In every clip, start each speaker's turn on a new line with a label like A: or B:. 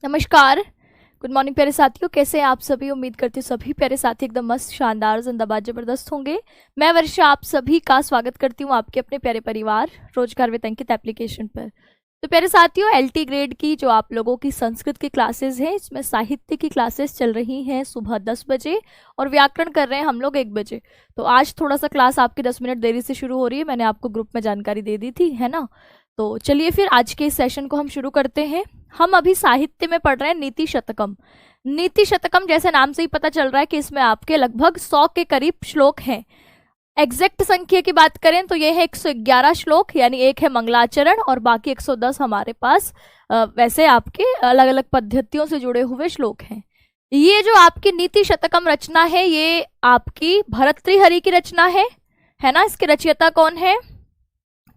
A: नमस्कार। Good morning प्यारे साथियों, कैसे हैं आप सभी। उम्मीद करती हूँ सभी प्यारे साथी एकदम मस्त, शानदार, जिंदाबाद, जबरदस्त होंगे। मैं वर्षा आप सभी का स्वागत करती हूँ आपके अपने प्यारे परिवार रोजगार विद अंकित एप्लीकेशन पर। तो प्यारे साथियों, एलटी ग्रेड की जो आप लोगों की संस्कृत की क्लासेस हैं, इसमें साहित्य की क्लासेस चल रही हैं सुबह 10 बजे और व्याकरण कर रहे हैं हम लोग 1 बजे। तो आज थोड़ा सा क्लास आपकी 10 मिनट देरी से शुरू हो रही है, मैंने आपको ग्रुप में जानकारी दे दी थी, है ना। तो चलिए फिर आज के इस सेशन को हम शुरू करते हैं। हम अभी साहित्य में पढ़ रहे हैं नीति शतकम। नीति शतकम जैसे नाम से ही पता चल रहा है कि इसमें आपके लगभग 100 के करीब श्लोक हैं। एग्जैक्ट संख्या की बात करें तो ये है 111 श्लोक, यानी एक है मंगलाचरण और बाकी 110 हमारे पास वैसे आपके अलग अलग पद्धतियों से जुड़े हुए श्लोक हैं। ये जो आपकी नीति शतकम रचना है, ये आपकी भर्तृहरि की रचना है ना। इसके रचयिता कौन है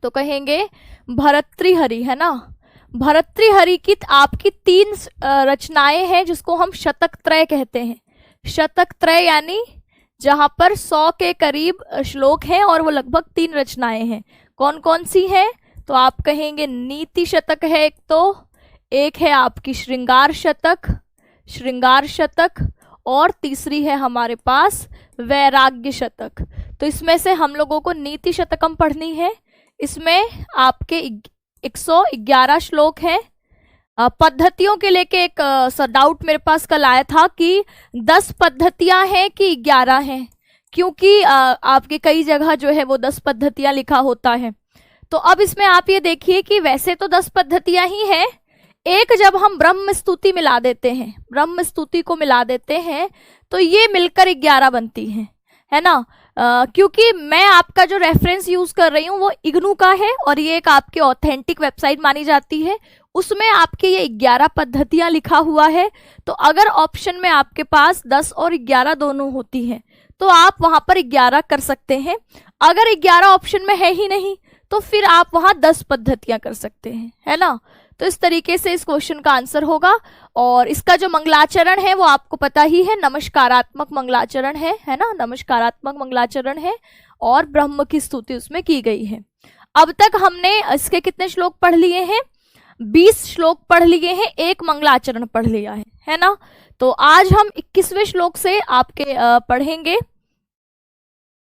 A: तो कहेंगे भर्तृहरि, है ना। भर्तृहरि की आपकी 3 रचनाएं हैं जिसको हम शतक त्रय कहते हैं। शतक त्रय यानी जहां पर 100 के करीब श्लोक हैं और वो लगभग 3 रचनाएं हैं। कौन कौन सी हैं तो आप कहेंगे नीति शतक है एक है आपकी श्रृंगार शतक और तीसरी है हमारे पास वैराग्य शतक। तो इसमें से हम लोगों को नीति शतकम पढ़नी है। इसमें आपके 111 श्लोक हैं। पद्धतियों के लेके एक डाउट मेरे पास कल आया था कि 10 पद्धतियां हैं कि 11 हैं, क्योंकि आपके कई जगह जो है वो 10 पद्धतियां लिखा होता है। तो अब इसमें आप ये देखिए कि वैसे तो 10 पद्धतियां ही हैं, एक जब हम ब्रह्म स्तुति मिला देते हैं, ब्रह्म स्तुति को मिला देते हैं तो ये मिलकर 11 बनती हैं, है ना। क्योंकि मैं आपका जो रेफरेंस यूज कर रही हूँ वो इग्नू का है और ये एक आपकी ऑथेंटिक वेबसाइट मानी जाती है। उसमें आपके ये 11 पद्धतियां लिखा हुआ है। तो अगर ऑप्शन में आपके पास 10 और 11 दोनों होती हैं तो आप वहां पर 11 कर सकते हैं। अगर 11 ऑप्शन में है ही नहीं तो फिर आप वहां 10 पद्धतियां कर सकते हैं, है ना। तो इस तरीके से इस क्वेश्चन का आंसर होगा। और इसका जो मंगलाचरण है वो आपको पता ही है, नमस्कारात्मक मंगलाचरण है ना। नमस्कारात्मक मंगलाचरण है और ब्रह्म की स्तुति उसमें की गई है। अब तक हमने इसके कितने श्लोक पढ़ लिए हैं, 20 श्लोक पढ़ लिए हैं, एक मंगलाचरण पढ़ लिया है ना। तो आज हम 21वें श्लोक से आपके पढ़ेंगे।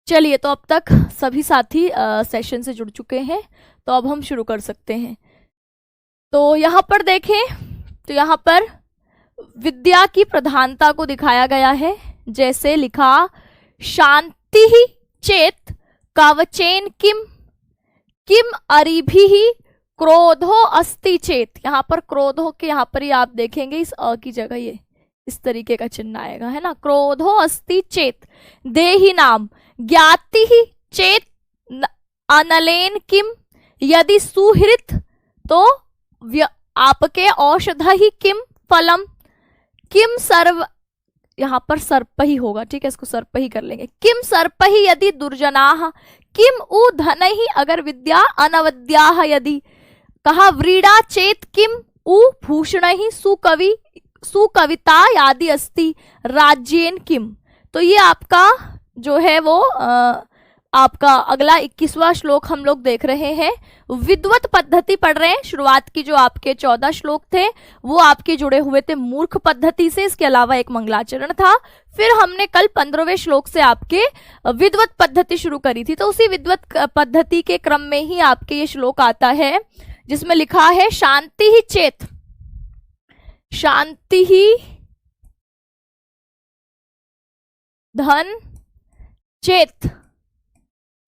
A: चलिए, तो अब तक सभी साथी सेशन से जुड़ चुके हैं, तो अब हम शुरू कर सकते हैं। तो यहाँ पर देखें तो यहाँ पर विद्या की प्रधानता को दिखाया गया है। जैसे लिखा, शांति ही चेत कावचेन किम किम अरिभिः क्रोधो अस्ति चेत। यहाँ पर क्रोधो के यहाँ पर ही आप देखेंगे इस अ की जगह ये इस तरीके का चिन्ह आएगा, है ना। क्रोधो अस्ति चेत देहि नाम ज्ञाति ही चेत अनलेन किम यदि सुहृत तो आपके औषध ही किम फलम किम सर्व। यहाँ पर सर्प ही होगा, ठीक है, इसको सर्प ही कर लेंगे। किम सर्प ही यदि दुर्जनाः किम उ धन ही अगर विद्या अनवद्याः यदि। कहा व्रीड़ा चेत किम उ भूषण ही सुकविता यादि अस्ति राज्येन किम। तो ये आपका जो है वो आपका अगला 21वां श्लोक हम लोग देख रहे हैं। विद्वत पद्धति पढ़ रहे हैं। शुरुआत की जो आपके 14 श्लोक थे वो आपके जुड़े हुए थे मूर्ख पद्धति से, इसके अलावा एक मंगलाचरण था। फिर हमने कल 15वें श्लोक से आपके विद्वत पद्धति शुरू करी थी। तो उसी विद्वत पद्धति के क्रम में ही आपके ये श्लोक आता है जिसमें लिखा है, शांति ही चेत, शांति ही धन चेत।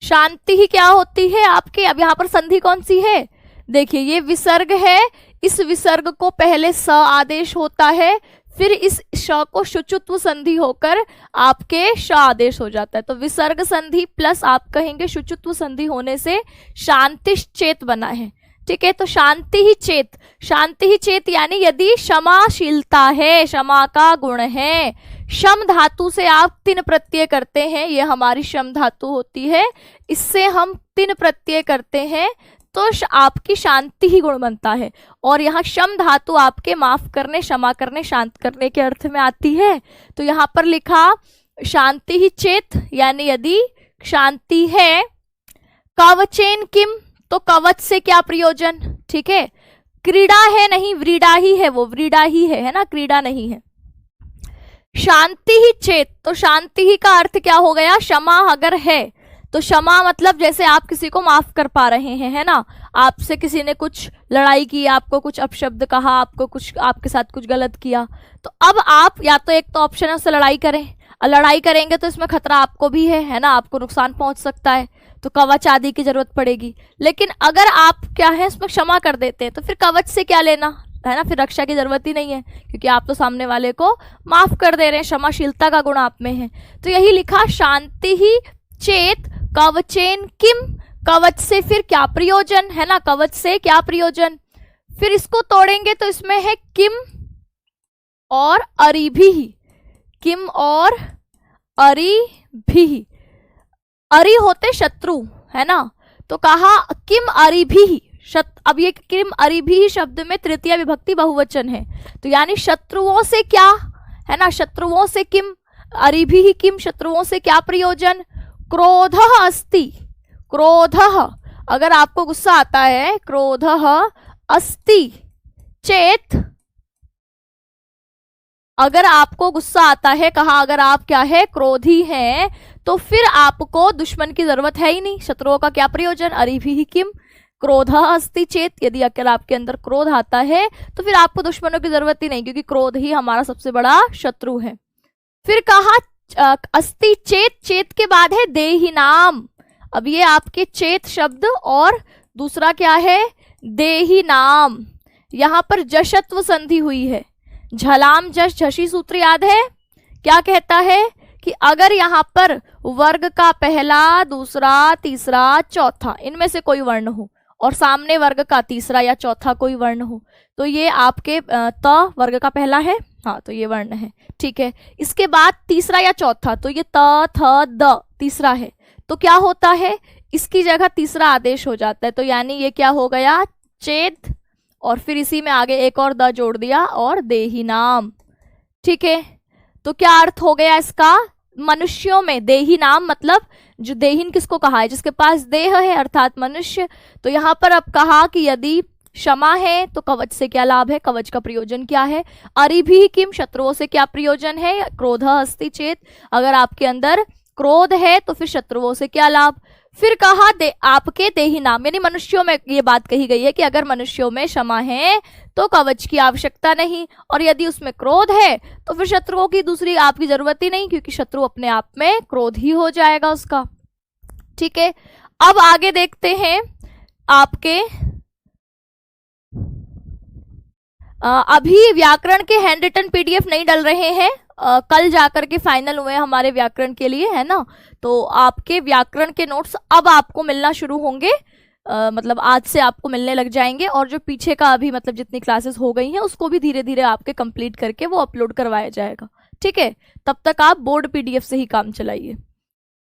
A: शांति ही क्या होती है आपके, अब यहाँ पर संधि कौन सी है, देखिए ये विसर्ग है। इस विसर्ग को पहले स आदेश होता है, फिर इस श को शुचुत्व संधि होकर आपके श आदेश हो जाता है। तो विसर्ग संधि प्लस आप कहेंगे शुचुत्व संधि होने से शांतिश्चेत बना है, ठीक है। तो शांति ही चेत यानी यदि क्षमाशीलता है, क्षमा का गुण है। शम धातु से आप 3 प्रत्यय करते हैं, ये हमारी शम धातु होती है, इससे हम 3 प्रत्यय करते हैं तो आपकी शांति ही गुण बनता है। और यहाँ शम धातु आपके माफ करने, क्षमा करने, शांत करने के अर्थ में आती है। तो यहाँ पर लिखा शांति ही चेत यानी यदि शांति है। कवचेन किम, तो कवच से क्या प्रयोजन, ठीक है। क्रीड़ा है नहीं, व्रीड़ा ही है, वो व्रीड़ा ही है ना, क्रीड़ा नहीं है। शांति ही चेत, तो शांति ही का अर्थ क्या हो गया, क्षमा अगर है तो क्षमा मतलब जैसे आप किसी को माफ कर पा रहे हैं, है ना, आपसे किसी ने कुछ लड़ाई की, आपको कुछ अपशब्द कहा, आपको कुछ, आपके साथ कुछ गलत किया, तो अब आप या तो एक तो ऑप्शन है उससे लड़ाई करें, और लड़ाई करेंगे तो इसमें खतरा आपको भी है ना, आपको नुकसान पहुंच सकता है, तो कवच आदि की जरूरत पड़ेगी। लेकिन अगर आप क्या है इसमें क्षमा कर देते हैं तो फिर कवच से क्या लेना, है ना, फिर रक्षा की जरूरत ही नहीं है, क्योंकि आप तो सामने वाले को माफ कर दे रहे हैं, क्षमाशीलता का गुण आप में है। तो यही लिखा, शांति ही चेत कवचेन किम, कवच से फिर क्या प्रयोजन, है ना, कवच से क्या प्रयोजन। फिर इसको तोड़ेंगे तो इसमें है किम और अरि भी, किम और अरि भी, अरि होते शत्रु, है ना, तो कहा किम अरि भी, अब ये किम अरि भी शब्द में तृतीय विभक्ति बहुवचन है, तो यानी शत्रुओं से क्या, है ना, शत्रुओं से किम, अरि भी किम, शत्रुओं से क्या प्रयोजन, क्रोध अस्ति, क्रोध, अगर आपको गुस्सा आता है, क्रोध अस्ति चेत, अगर आपको गुस्सा आता है, कहा अगर आप क्या है क्रोधी हैं, तो फिर आपको दुश्मन की जरूरत है ही नहीं, शत्रुओं का क्या प्रयोजन, अरि भी किम क्रोध अस्ति चेत, यदि अगर आपके अंदर क्रोध आता है तो फिर आपको दुश्मनों की जरूरत ही नहीं, क्योंकि क्रोध ही हमारा सबसे बड़ा शत्रु है। फिर कहा अस्ति चेत, चेत के बाद है देही नाम, अब ये आपके चेत शब्द और दूसरा क्या है देही नाम, यहां पर जशत्व संधि हुई है, झलाम जश झशी सूत्र याद है, क्या कहता है कि अगर यहाँ पर वर्ग का पहला, दूसरा, तीसरा, चौथा, इनमें से कोई वर्ण हो और सामने वर्ग का तीसरा या चौथा कोई वर्ण हो, तो ये आपके त वर्ग का पहला है, हाँ तो ये वर्ण है, ठीक है। इसके बाद तीसरा या चौथा, तो ये त थ द तीसरा है, तो क्या होता है इसकी जगह तीसरा आदेश हो जाता है, तो यानी ये क्या हो गया चेत, और फिर इसी में आगे एक और द जोड़ दिया और देही नाम, ठीक है। तो क्या अर्थ हो गया इसका, मनुष्यों में देही नाम मतलब जो देहीन किसको कहा है, जिसके पास देह है अर्थात मनुष्य। तो यहाँ पर अब कहा कि यदि क्षमा है तो कवच से क्या लाभ है, कवच का प्रयोजन क्या है, अरि भी किम शत्रुओं से क्या प्रयोजन है, क्रोध अस्ति चेत, अगर आपके अंदर क्रोध है तो फिर शत्रुओं से क्या लाभ। फिर कहा आपके देही नाम, यानी मनुष्यों में ये बात कही गई है कि अगर मनुष्यों में क्षमा है तो कवच की आवश्यकता नहीं, और यदि उसमें क्रोध है तो फिर शत्रुओं की दूसरी आपकी जरूरत ही नहीं, क्योंकि शत्रु अपने आप में क्रोध ही हो जाएगा उसका, ठीक है। अब आगे देखते हैं आपके अभी व्याकरण के हैंड रिटन पीडीएफ नहीं डल रहे हैं, कल जाकर के फाइनल हुए हमारे व्याकरण के लिए, है ना, तो आपके व्याकरण के नोट्स अब आपको मिलना शुरू होंगे, मतलब आज से आपको मिलने लग जाएंगे, और जो पीछे का अभी मतलब जितनी क्लासेस हो गई हैं उसको भी धीरे धीरे आपके कंप्लीट करके वो अपलोड करवाया जाएगा, ठीक है। तब तक आप बोर्ड पीडीएफ से ही काम चलाइए।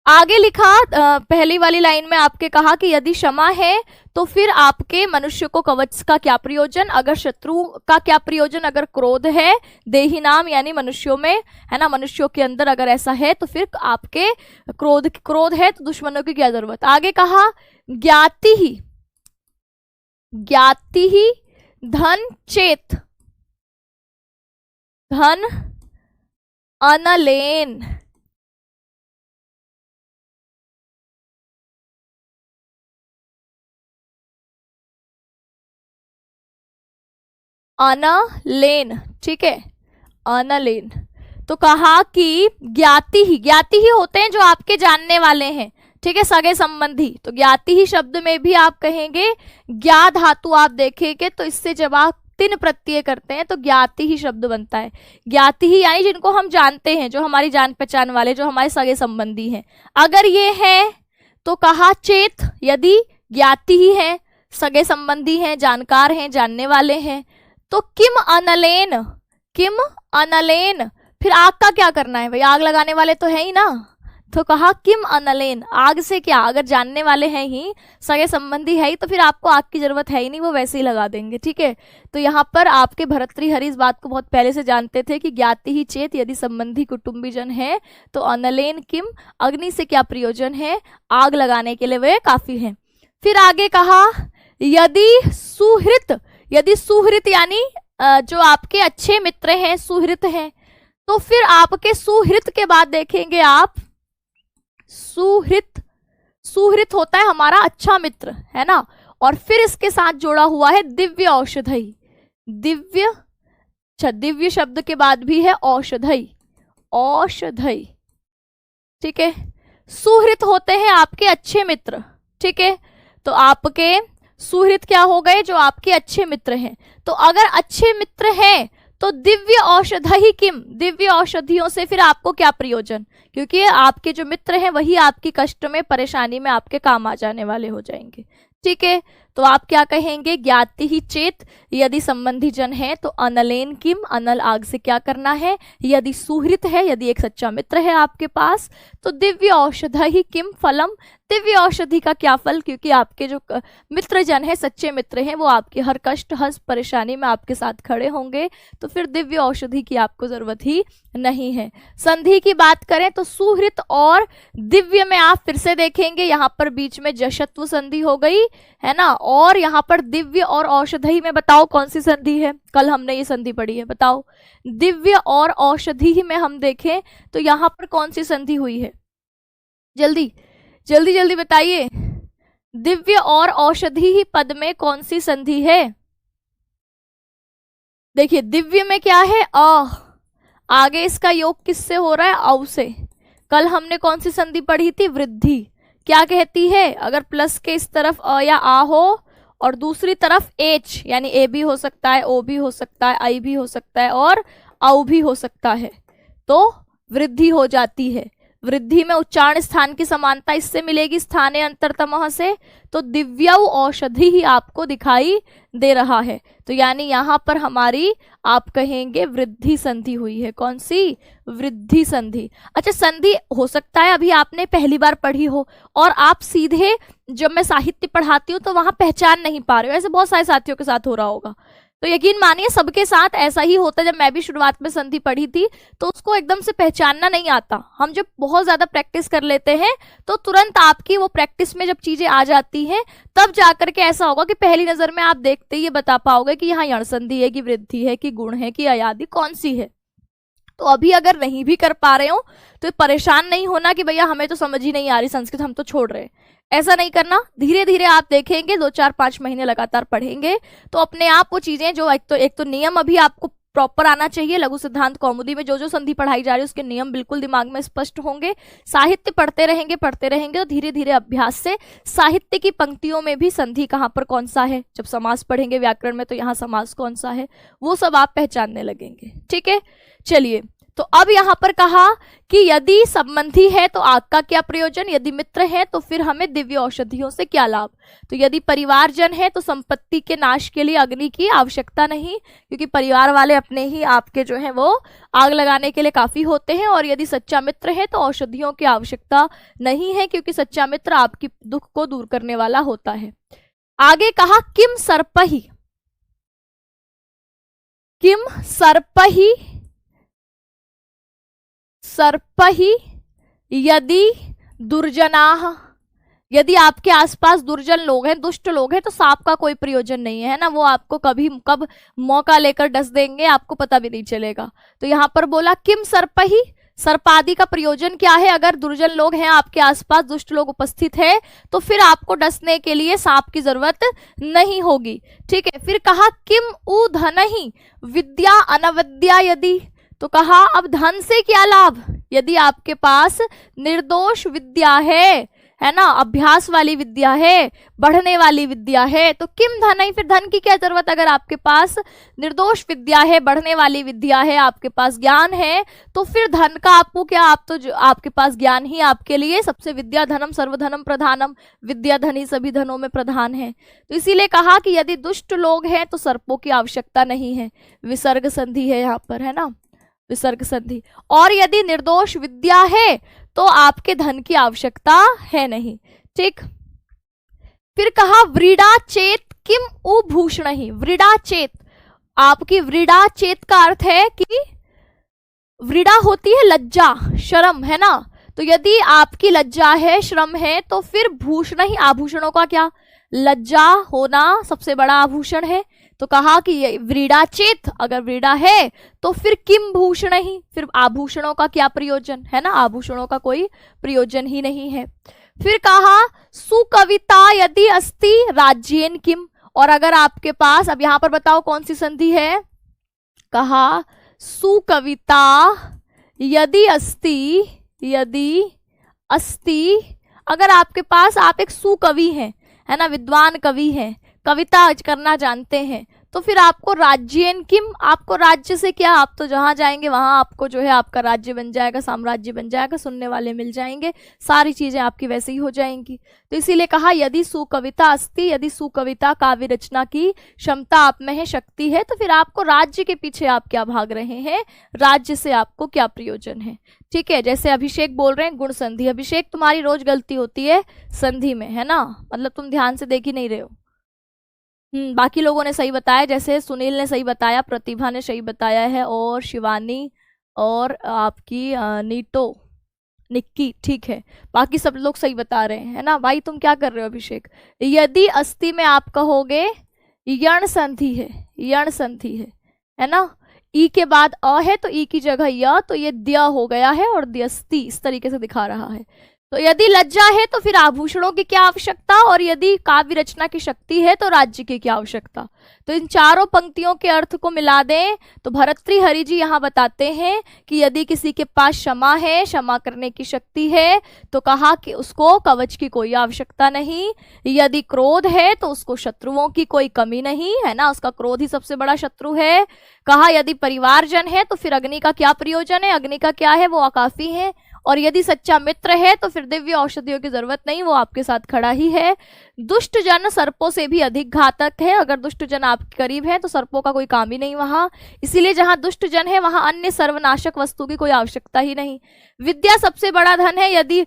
A: आगे लिखा पहली वाली लाइन में आपके कहा कि यदि क्षमा है तो फिर आपके मनुष्य को कवच का क्या प्रयोजन, अगर शत्रु का क्या प्रयोजन, अगर क्रोध है देही नाम यानी मनुष्यों में, है ना, मनुष्यों के अंदर अगर ऐसा है तो फिर आपके क्रोध है तो दुश्मनों की क्या जरूरत। आगे कहा ज्ञाति ही धन चेत, धन अनलेन, अनलेन, ठीक है, अनलेन। तो कहा कि ज्ञाति ही होते हैं जो आपके जानने वाले हैं, ठीक है, सगे संबंधी। तो ज्ञाति ही शब्द में भी आप कहेंगे ज्ञा धातु आप देखेंगे तो इससे जब आप तीन प्रत्यय करते हैं तो ज्ञाति ही शब्द बनता है। ज्ञाति ही यानी जिनको हम जानते हैं, जो हमारी जान पहचान वाले, जो हमारे सगे संबंधी हैं। अगर ये है तो कहा चेत, यदि ज्ञाति ही है, सगे संबंधी हैं, जानकार हैं, जानने वाले हैं, तो किम अनलेन, फिर आग का क्या करना है भाई, आग लगाने वाले तो है ही ना, तो कहा किम अनलेन, आग से क्या, अगर जानने वाले हैं ही, सगे संबंधी है ही, तो फिर आपको आग की जरूरत है ही नहीं, वो वैसे ही लगा देंगे, ठीक है। तो यहाँ पर आपके भर्तृहरि इस बात को बहुत पहले से जानते थे कि ज्ञाति ही चेत, यदि संबंधी कुटुंबीजन है तो अनलेन किम, अग्नि से क्या प्रयोजन है, आग लगाने के लिए वे काफी है। फिर आगे कहा यदि सुहृत, यदि सुहृत यानी जो आपके अच्छे मित्र हैं, सुहृत हैं, तो फिर आपके सुहृत के बाद देखेंगे आप सुहृत, सुहृत होता है हमारा अच्छा मित्र, है ना। और फिर इसके साथ जोड़ा हुआ है दिव्य औषधि, दिव्य, अच्छा दिव्य शब्द के बाद भी है औषधि, औषधि, ठीक है। सुहृत होते हैं आपके अच्छे मित्र, ठीक है। तो आपके सुहृत क्या हो गए, जो आपके अच्छे मित्र हैं। तो अगर अच्छे मित्र हैं तो दिव्य औषधि किम, दिव्य औषधियों से फिर आपको क्या प्रयोजन, क्योंकि आपके जो मित्र हैं वही आपकी कष्ट में, परेशानी में आपके काम आ जाने वाले हो जाएंगे, ठीक है। तो आप क्या कहेंगे, ज्ञाति ही चेत, यदि संबंधी जन है तो अनलेन किम, अनल आग से क्या करना है। यदि सुहृत है, यदि एक सच्चा मित्र है आपके पास, तो दिव्य औषधि किम फलम, दिव्य औषधि का क्या फल, क्योंकि आपके जो मित्र जन है, सच्चे मित्र हैं, वो आपके हर कष्ट, हर परेशानी में आपके साथ खड़े होंगे, तो फिर दिव्य औषधि की आपको जरूरत ही नहीं है। संधि की बात करें तो सुहृत और दिव्य में आप फिर से देखेंगे, यहाँ पर बीच में जशत्व संधि हो गई, है ना। और यहाँ पर दिव्य और औषधि में बताओ कौन सी संधि है, कल हमने ये संधि पढ़ी है, बताओ। दिव्य और औषधि में हम देखें तो यहाँ पर कौन सी संधि हुई है, जल्दी जल्दी जल्दी बताइए। दिव्य और औषधि ही पद में कौन सी संधि है। देखिए दिव्य में क्या है, अ, आगे इसका योग किससे हो रहा है, औ से। कल हमने कौन सी संधि पढ़ी थी, वृद्धि। क्या कहती है, अगर प्लस के इस तरफ अ या आ हो और दूसरी तरफ एच, यानी ए भी हो सकता है, ओ भी हो सकता है, आई भी हो सकता है और औ भी हो सकता है, तो वृद्धि हो जाती है। वृद्धि में उच्चारण स्थान की समानता इससे मिलेगी, स्थाने अंतरतमः से, तो दिव्य औषधि ही आपको दिखाई दे रहा है। तो यानी यहाँ पर हमारी आप कहेंगे वृद्धि संधि हुई है, कौन सी, वृद्धि संधि। अच्छा संधि हो सकता है अभी आपने पहली बार पढ़ी हो और आप सीधे जब मैं साहित्य पढ़ाती हूँ तो वहां पहचान नहीं पा रहे हो, ऐसे बहुत सारे साथियों के साथ हो रहा होगा। तो यकीन मानिए सबके साथ ऐसा ही होता है। जब मैं भी शुरुआत में संधि पढ़ी थी तो उसको एकदम से पहचानना नहीं आता। हम जब बहुत ज्यादा प्रैक्टिस कर लेते हैं तो तुरंत आपकी वो प्रैक्टिस में जब चीजें आ जाती हैं तब जाकर के ऐसा होगा कि पहली नजर में आप देखते ही ये बता पाओगे कि यहाँ यण संधि है कि वृद्धि है कि गुण है कि अयादि कौन सी है। तो अभी अगर नहीं भी कर पा रहे हो तो परेशान नहीं होना कि भैया हमें तो समझ ही नहीं आ रही संस्कृत, हम तो छोड़ रहे हैं, ऐसा नहीं करना। धीरे धीरे आप देखेंगे, 2-4-5 महीने लगातार पढ़ेंगे तो अपने आप वो चीजें जो एक तो नियम अभी आपको प्रॉपर आना चाहिए। लघु सिद्धांत कौमुदी में जो जो संधि पढ़ाई जा रही है उसके नियम बिल्कुल दिमाग में स्पष्ट होंगे। साहित्य पढ़ते रहेंगे तो धीरे धीरे अभ्यास से साहित्य की पंक्तियों में भी संधि कहाँ पर कौन सा है, जब समास पढ़ेंगे व्याकरण में तो यहाँ समास कौन सा है, वो सब आप पहचानने लगेंगे, ठीक है। चलिए, तो अब यहाँ पर कहा कि यदि संबंधी है तो आग का क्या प्रयोजन, यदि मित्र है तो फिर हमें दिव्य औषधियों से क्या लाभ। तो यदि परिवारजन है तो संपत्ति के नाश के लिए अग्नि की आवश्यकता नहीं, क्योंकि परिवार वाले अपने ही आपके जो है वो आग लगाने के लिए काफी होते हैं। और यदि सच्चा मित्र है तो औषधियों की आवश्यकता नहीं है, क्योंकि सच्चा मित्र आपकी दुख को दूर करने वाला होता है। आगे कहा किम सर्पहि, किम सर्पहि, सर्पहि यदि दुर्जनाः, यदि आपके आसपास दुर्जन लोग हैं, दुष्ट लोग हैं, तो सांप का कोई प्रयोजन नहीं है ना, वो आपको कभी कब मौका लेकर डस देंगे आपको पता भी नहीं चलेगा। तो यहाँ पर बोला किम सर्पहि, सर्पादि का प्रयोजन क्या है। अगर दुर्जन लोग हैं आपके आसपास, दुष्ट लोग उपस्थित है तो फिर आपको डसने के लिए सांप की जरूरत नहीं होगी, ठीक है। फिर कहा किम उ धनहि विद्या अनवद्या यदि, तो कहा अब धन से क्या लाभ, यदि आपके पास निर्दोष विद्या है ना, अभ्यास वाली विद्या है, बढ़ने वाली विद्या है, तो किम धन ही, फिर धन की क्या जरूरत। अगर आपके पास निर्दोष विद्या है, बढ़ने वाली विद्या है, आपके पास ज्ञान है, तो फिर धन का आपको क्या, आप तो आपके पास ज्ञान ही आपके लिए सबसे, विद्या धनम सर्वधनम प्रधानम, विद्या धन ही सभी धनों में प्रधान है। तो इसीलिए कहा कि यदि दुष्ट लोग हैं तो सर्पों की आवश्यकता नहीं है, विसर्ग संधि है यहाँ पर, है ना, विसर्ग संधि। और यदि निर्दोष विद्या है तो आपके धन की आवश्यकता है नहीं, ठीक। फिर कहा व्रीड़ा चेत किम उ भूषण ही, व्रीड़ा चेत, आपकी व्रीड़ा चेत का अर्थ है कि व्रीड़ा होती है लज्जा, शर्म, है ना। तो यदि आपकी लज्जा है, श्रम है, तो फिर भूषण ही, आभूषणों का क्या, लज्जा होना सबसे बड़ा आभूषण है। तो कहा कि ये व्रीड़ा चेत, अगर व्रीड़ा है तो फिर किम भूषण ही, फिर आभूषणों का क्या प्रयोजन है ना, आभूषणों का कोई प्रयोजन ही नहीं है। फिर कहा सुकविता यदि अस्ति राज्येन किम, और अगर आपके पास, अब यहां पर बताओ कौन सी संधि है, कहा सुकविता यदि अस्ति, यदि अस्ति, अगर आपके पास, आप एक सुकवि हैं, है ना, विद्वान कवि हैं, कविता करना जानते हैं, तो फिर आपको राज्येन किम, आपको राज्य से क्या, आप तो जहां जाएंगे वहां आपको जो है आपका राज्य बन जाएगा, साम्राज्य बन जाएगा, सुनने वाले मिल जाएंगे, सारी चीजें आपकी वैसे ही हो जाएंगी। तो इसीलिए कहा यदि सुकविता अस्ति, यदि सुकविता काव्य रचना की क्षमता आप में है, शक्ति है, तो फिर आपको राज्य के पीछे आप क्या भाग रहे हैं, राज्य से आपको क्या प्रयोजन है। ठीक है, जैसे अभिषेक बोल रहे हैं गुण संधि, अभिषेक तुम्हारी रोज गलती होती है संधि में, है ना, मतलब तुम ध्यान से देख ही नहीं रहे हो। बाकी लोगों ने सही बताया, जैसे सुनील ने सही बताया, प्रतिभा ने सही बताया है, और शिवानी और आपकी नीतो, निक्की, ठीक है, बाकी सब लोग सही बता रहे हैं, है ना। भाई तुम क्या कर रहे हो अभिषेक, यदि अस्ति में आप कहोगे यण संधि है, यण संधि है ना, ई के बाद अ है तो ई की जगह य, तो ये द्य हो गया है, और द्यस्ति इस तरीके से दिखा रहा है। तो यदि लज्जा है तो फिर आभूषणों की क्या आवश्यकता, और यदि काव्य रचना की शक्ति है तो राज्य की क्या आवश्यकता। तो इन चारों पंक्तियों के अर्थ को मिला दें तो भर्तृहरि जी यहाँ बताते हैं कि यदि किसी के पास क्षमा है, क्षमा करने की शक्ति है, तो कहा कि उसको कवच की कोई आवश्यकता नहीं। यदि क्रोध है तो उसको शत्रुओं की कोई कमी नहीं, है ना, उसका क्रोध ही सबसे बड़ा शत्रु है। कहा यदि परिवारजन है तो फिर अग्नि का क्या प्रयोजन है, अग्नि का क्या है, वो अकाफी है। और यदि सच्चा मित्र है तो फिर दिव्य औषधियों की जरूरत नहीं, वो आपके साथ खड़ा ही है। दुष्ट जन सर्पों से भी अधिक घातक है, अगर दुष्ट जन आपके करीब है तो सर्पों का कोई काम ही नहीं वहां, इसीलिए जहां दुष्ट जन है वहां अन्य सर्वनाशक वस्तु की कोई आवश्यकता ही नहीं। विद्या सबसे बड़ा धन है, यदि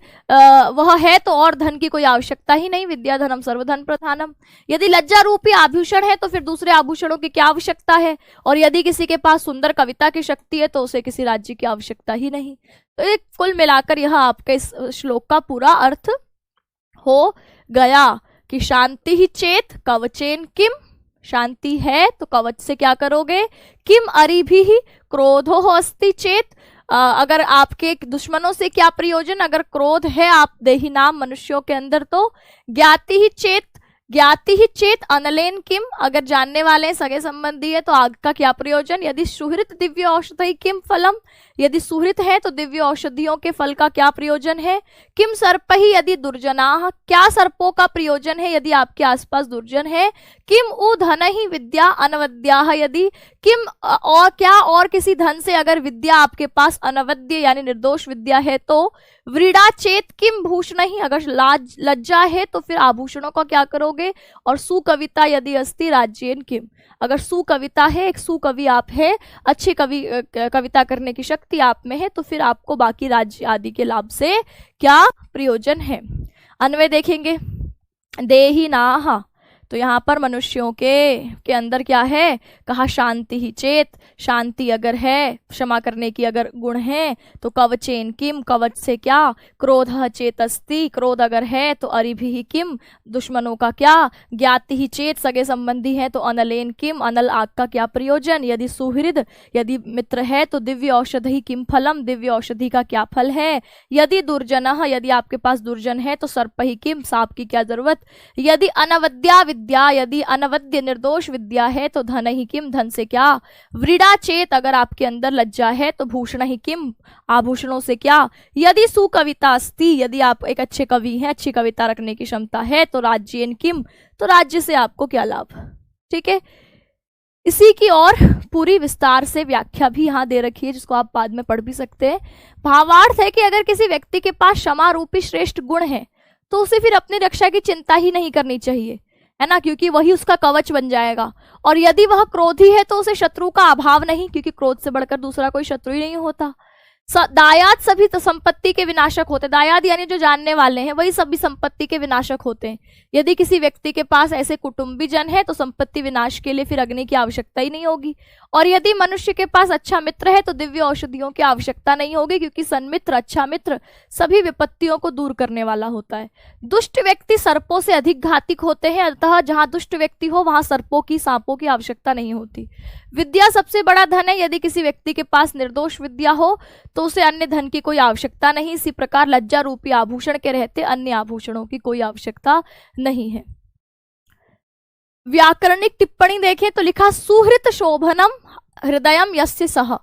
A: वह है तो और धन की कोई आवश्यकता ही नहीं, विद्या धनम सर्वधन प्रधानम। यदि लज्जा रूपी आभूषण है तो फिर दूसरे आभूषणों की क्या आवश्यकता है, और यदि किसी के पास सुंदर कविता की शक्ति है तो उसे किसी राज्य की आवश्यकता ही नहीं। तो एक कुल मिलाकर यह आपके इस श्लोक का पूरा अर्थ हो गया कि शांति ही चेत कवचेन किम, शांति है तो कवच से क्या करोगे, किम अरिभि ही क्रोधो अस्ति चेत, अगर आपके दुश्मनों से क्या प्रयोजन, अगर क्रोध है आप देही नाम मनुष्यों के अंदर तो ज्ञाति ही चेत, ज्ञाति ही चेत अनलेन किम, अगर जानने वाले सगे संबंधी है तो आग का क्या प्रयोजन। यदि सुहृत दिव्य औषधि किम फलम, यदि सुहृत है तो दिव्य औषधियों के फल का क्या प्रयोजन है। किम सर्प ही यदि दुर्जना, क्या सर्पों का प्रयोजन है यदि आपके आसपास दुर्जन है। किम उ धन ही विद्या अनवद्या, यदि किम और क्या और किसी धन से अगर विद्या आपके पास अनवद्य यानी निर्दोष विद्या है तो। व्रीड़ा चेत किम भूषण ही, अगर लज्जा है तो फिर आभूषणों का क्या करोगे। और सुकविता यदि अस्ति राज्येन किम, अगर सुकविता है, एक सुकवि आप है, अच्छी कविता करने की शक्ति आप में है, तो फिर आपको बाकी राज्य आदि के लाभ से क्या प्रयोजन है। अन्वय देखेंगे, देहि नाह, तो यहाँ पर मनुष्यों के अंदर क्या है, कहा शांति ही चेत, शांति अगर है, क्षमा करने की अगर गुण है तो कवचेन किम, कवच से क्या, क्रोध चेत अस्ति, क्रोध अगर है तो अरिभि ही किम, दुश्मनों का क्या, ज्ञाति ही चेत, सगे संबंधी है तो अनलेन किम, अनल आग का क्या प्रयोजन। यदि सुहृद यदि मित्र है तो दिव्य औषधि किम फलम, दिव्य औषधि का क्या फल है। यदि दुर्जन, यदि आपके पास दुर्जन है तो सर्प ही किम, सांप की क्या जरूरत। यदि अनवद्या विद्या, यदि अनवद्य निर्दोष विद्या है तो धन ही किम, धन से क्या। व्रीड़ा चेत, अगर आपके अंदर लज्जा है तो भूषण ही किम, आभूषणों से क्या। यदि सुकविता अस्ति, यदि आप एक अच्छे कवि हैं, अच्छी कविता रखने की क्षमता है तो राज्येन किम, तो राज्य से आपको क्या लाभ। ठीक है, इसी की और पूरी विस्तार से व्याख्या भी यहाँ दे रखी है जिसको आप बाद में पढ़ भी सकते हैं। भावार्थ है कि अगर किसी व्यक्ति के पास क्षमा रूपी श्रेष्ठ गुण है तो उसे फिर अपनी रक्षा की चिंता ही नहीं करनी चाहिए, है ना, क्योंकि वही उसका कवच बन जाएगा। और यदि वह क्रोधी है तो उसे शत्रु का अभाव नहीं, क्योंकि क्रोध से बढ़कर दूसरा कोई शत्रु ही नहीं होता। दायाद सभी तो संपत्ति के विनाशक होते हैं। दायाद यानी जो जानने वाले हैं वही सभी संपत्ति के विनाशक होते हैं। यदि किसी व्यक्ति के पास ऐसे कुटुंबी जन है तो संपत्ति विनाश के लिए फिर अग्नि की आवश्यकता ही नहीं होगी। और यदि मनुष्य के पास अच्छा मित्र है तो दिव्य औषधियों की आवश्यकता नहीं होगी, क्योंकि सन्मित्र, अच्छा मित्र सभी विपत्तियों को दूर करने वाला होता है। दुष्ट व्यक्ति सर्पों से अधिक घातक होते हैं, अतः जहां दुष्ट व्यक्ति हो वहां सर्पों की, सांपों की आवश्यकता नहीं होती। विद्या सबसे बड़ा धन है। यदि किसी व्यक्ति के पास निर्दोष विद्या हो तो उसे अन्य धन की कोई आवश्यकता नहीं। इसी प्रकार लज्जा रूपी आभूषण के रहते अन्य आभूषणों की कोई आवश्यकता नहीं है। व्याकरणिक टिप्पणी देखें तो लिखा सुहृत शोभनम हृदयम यस्य सह।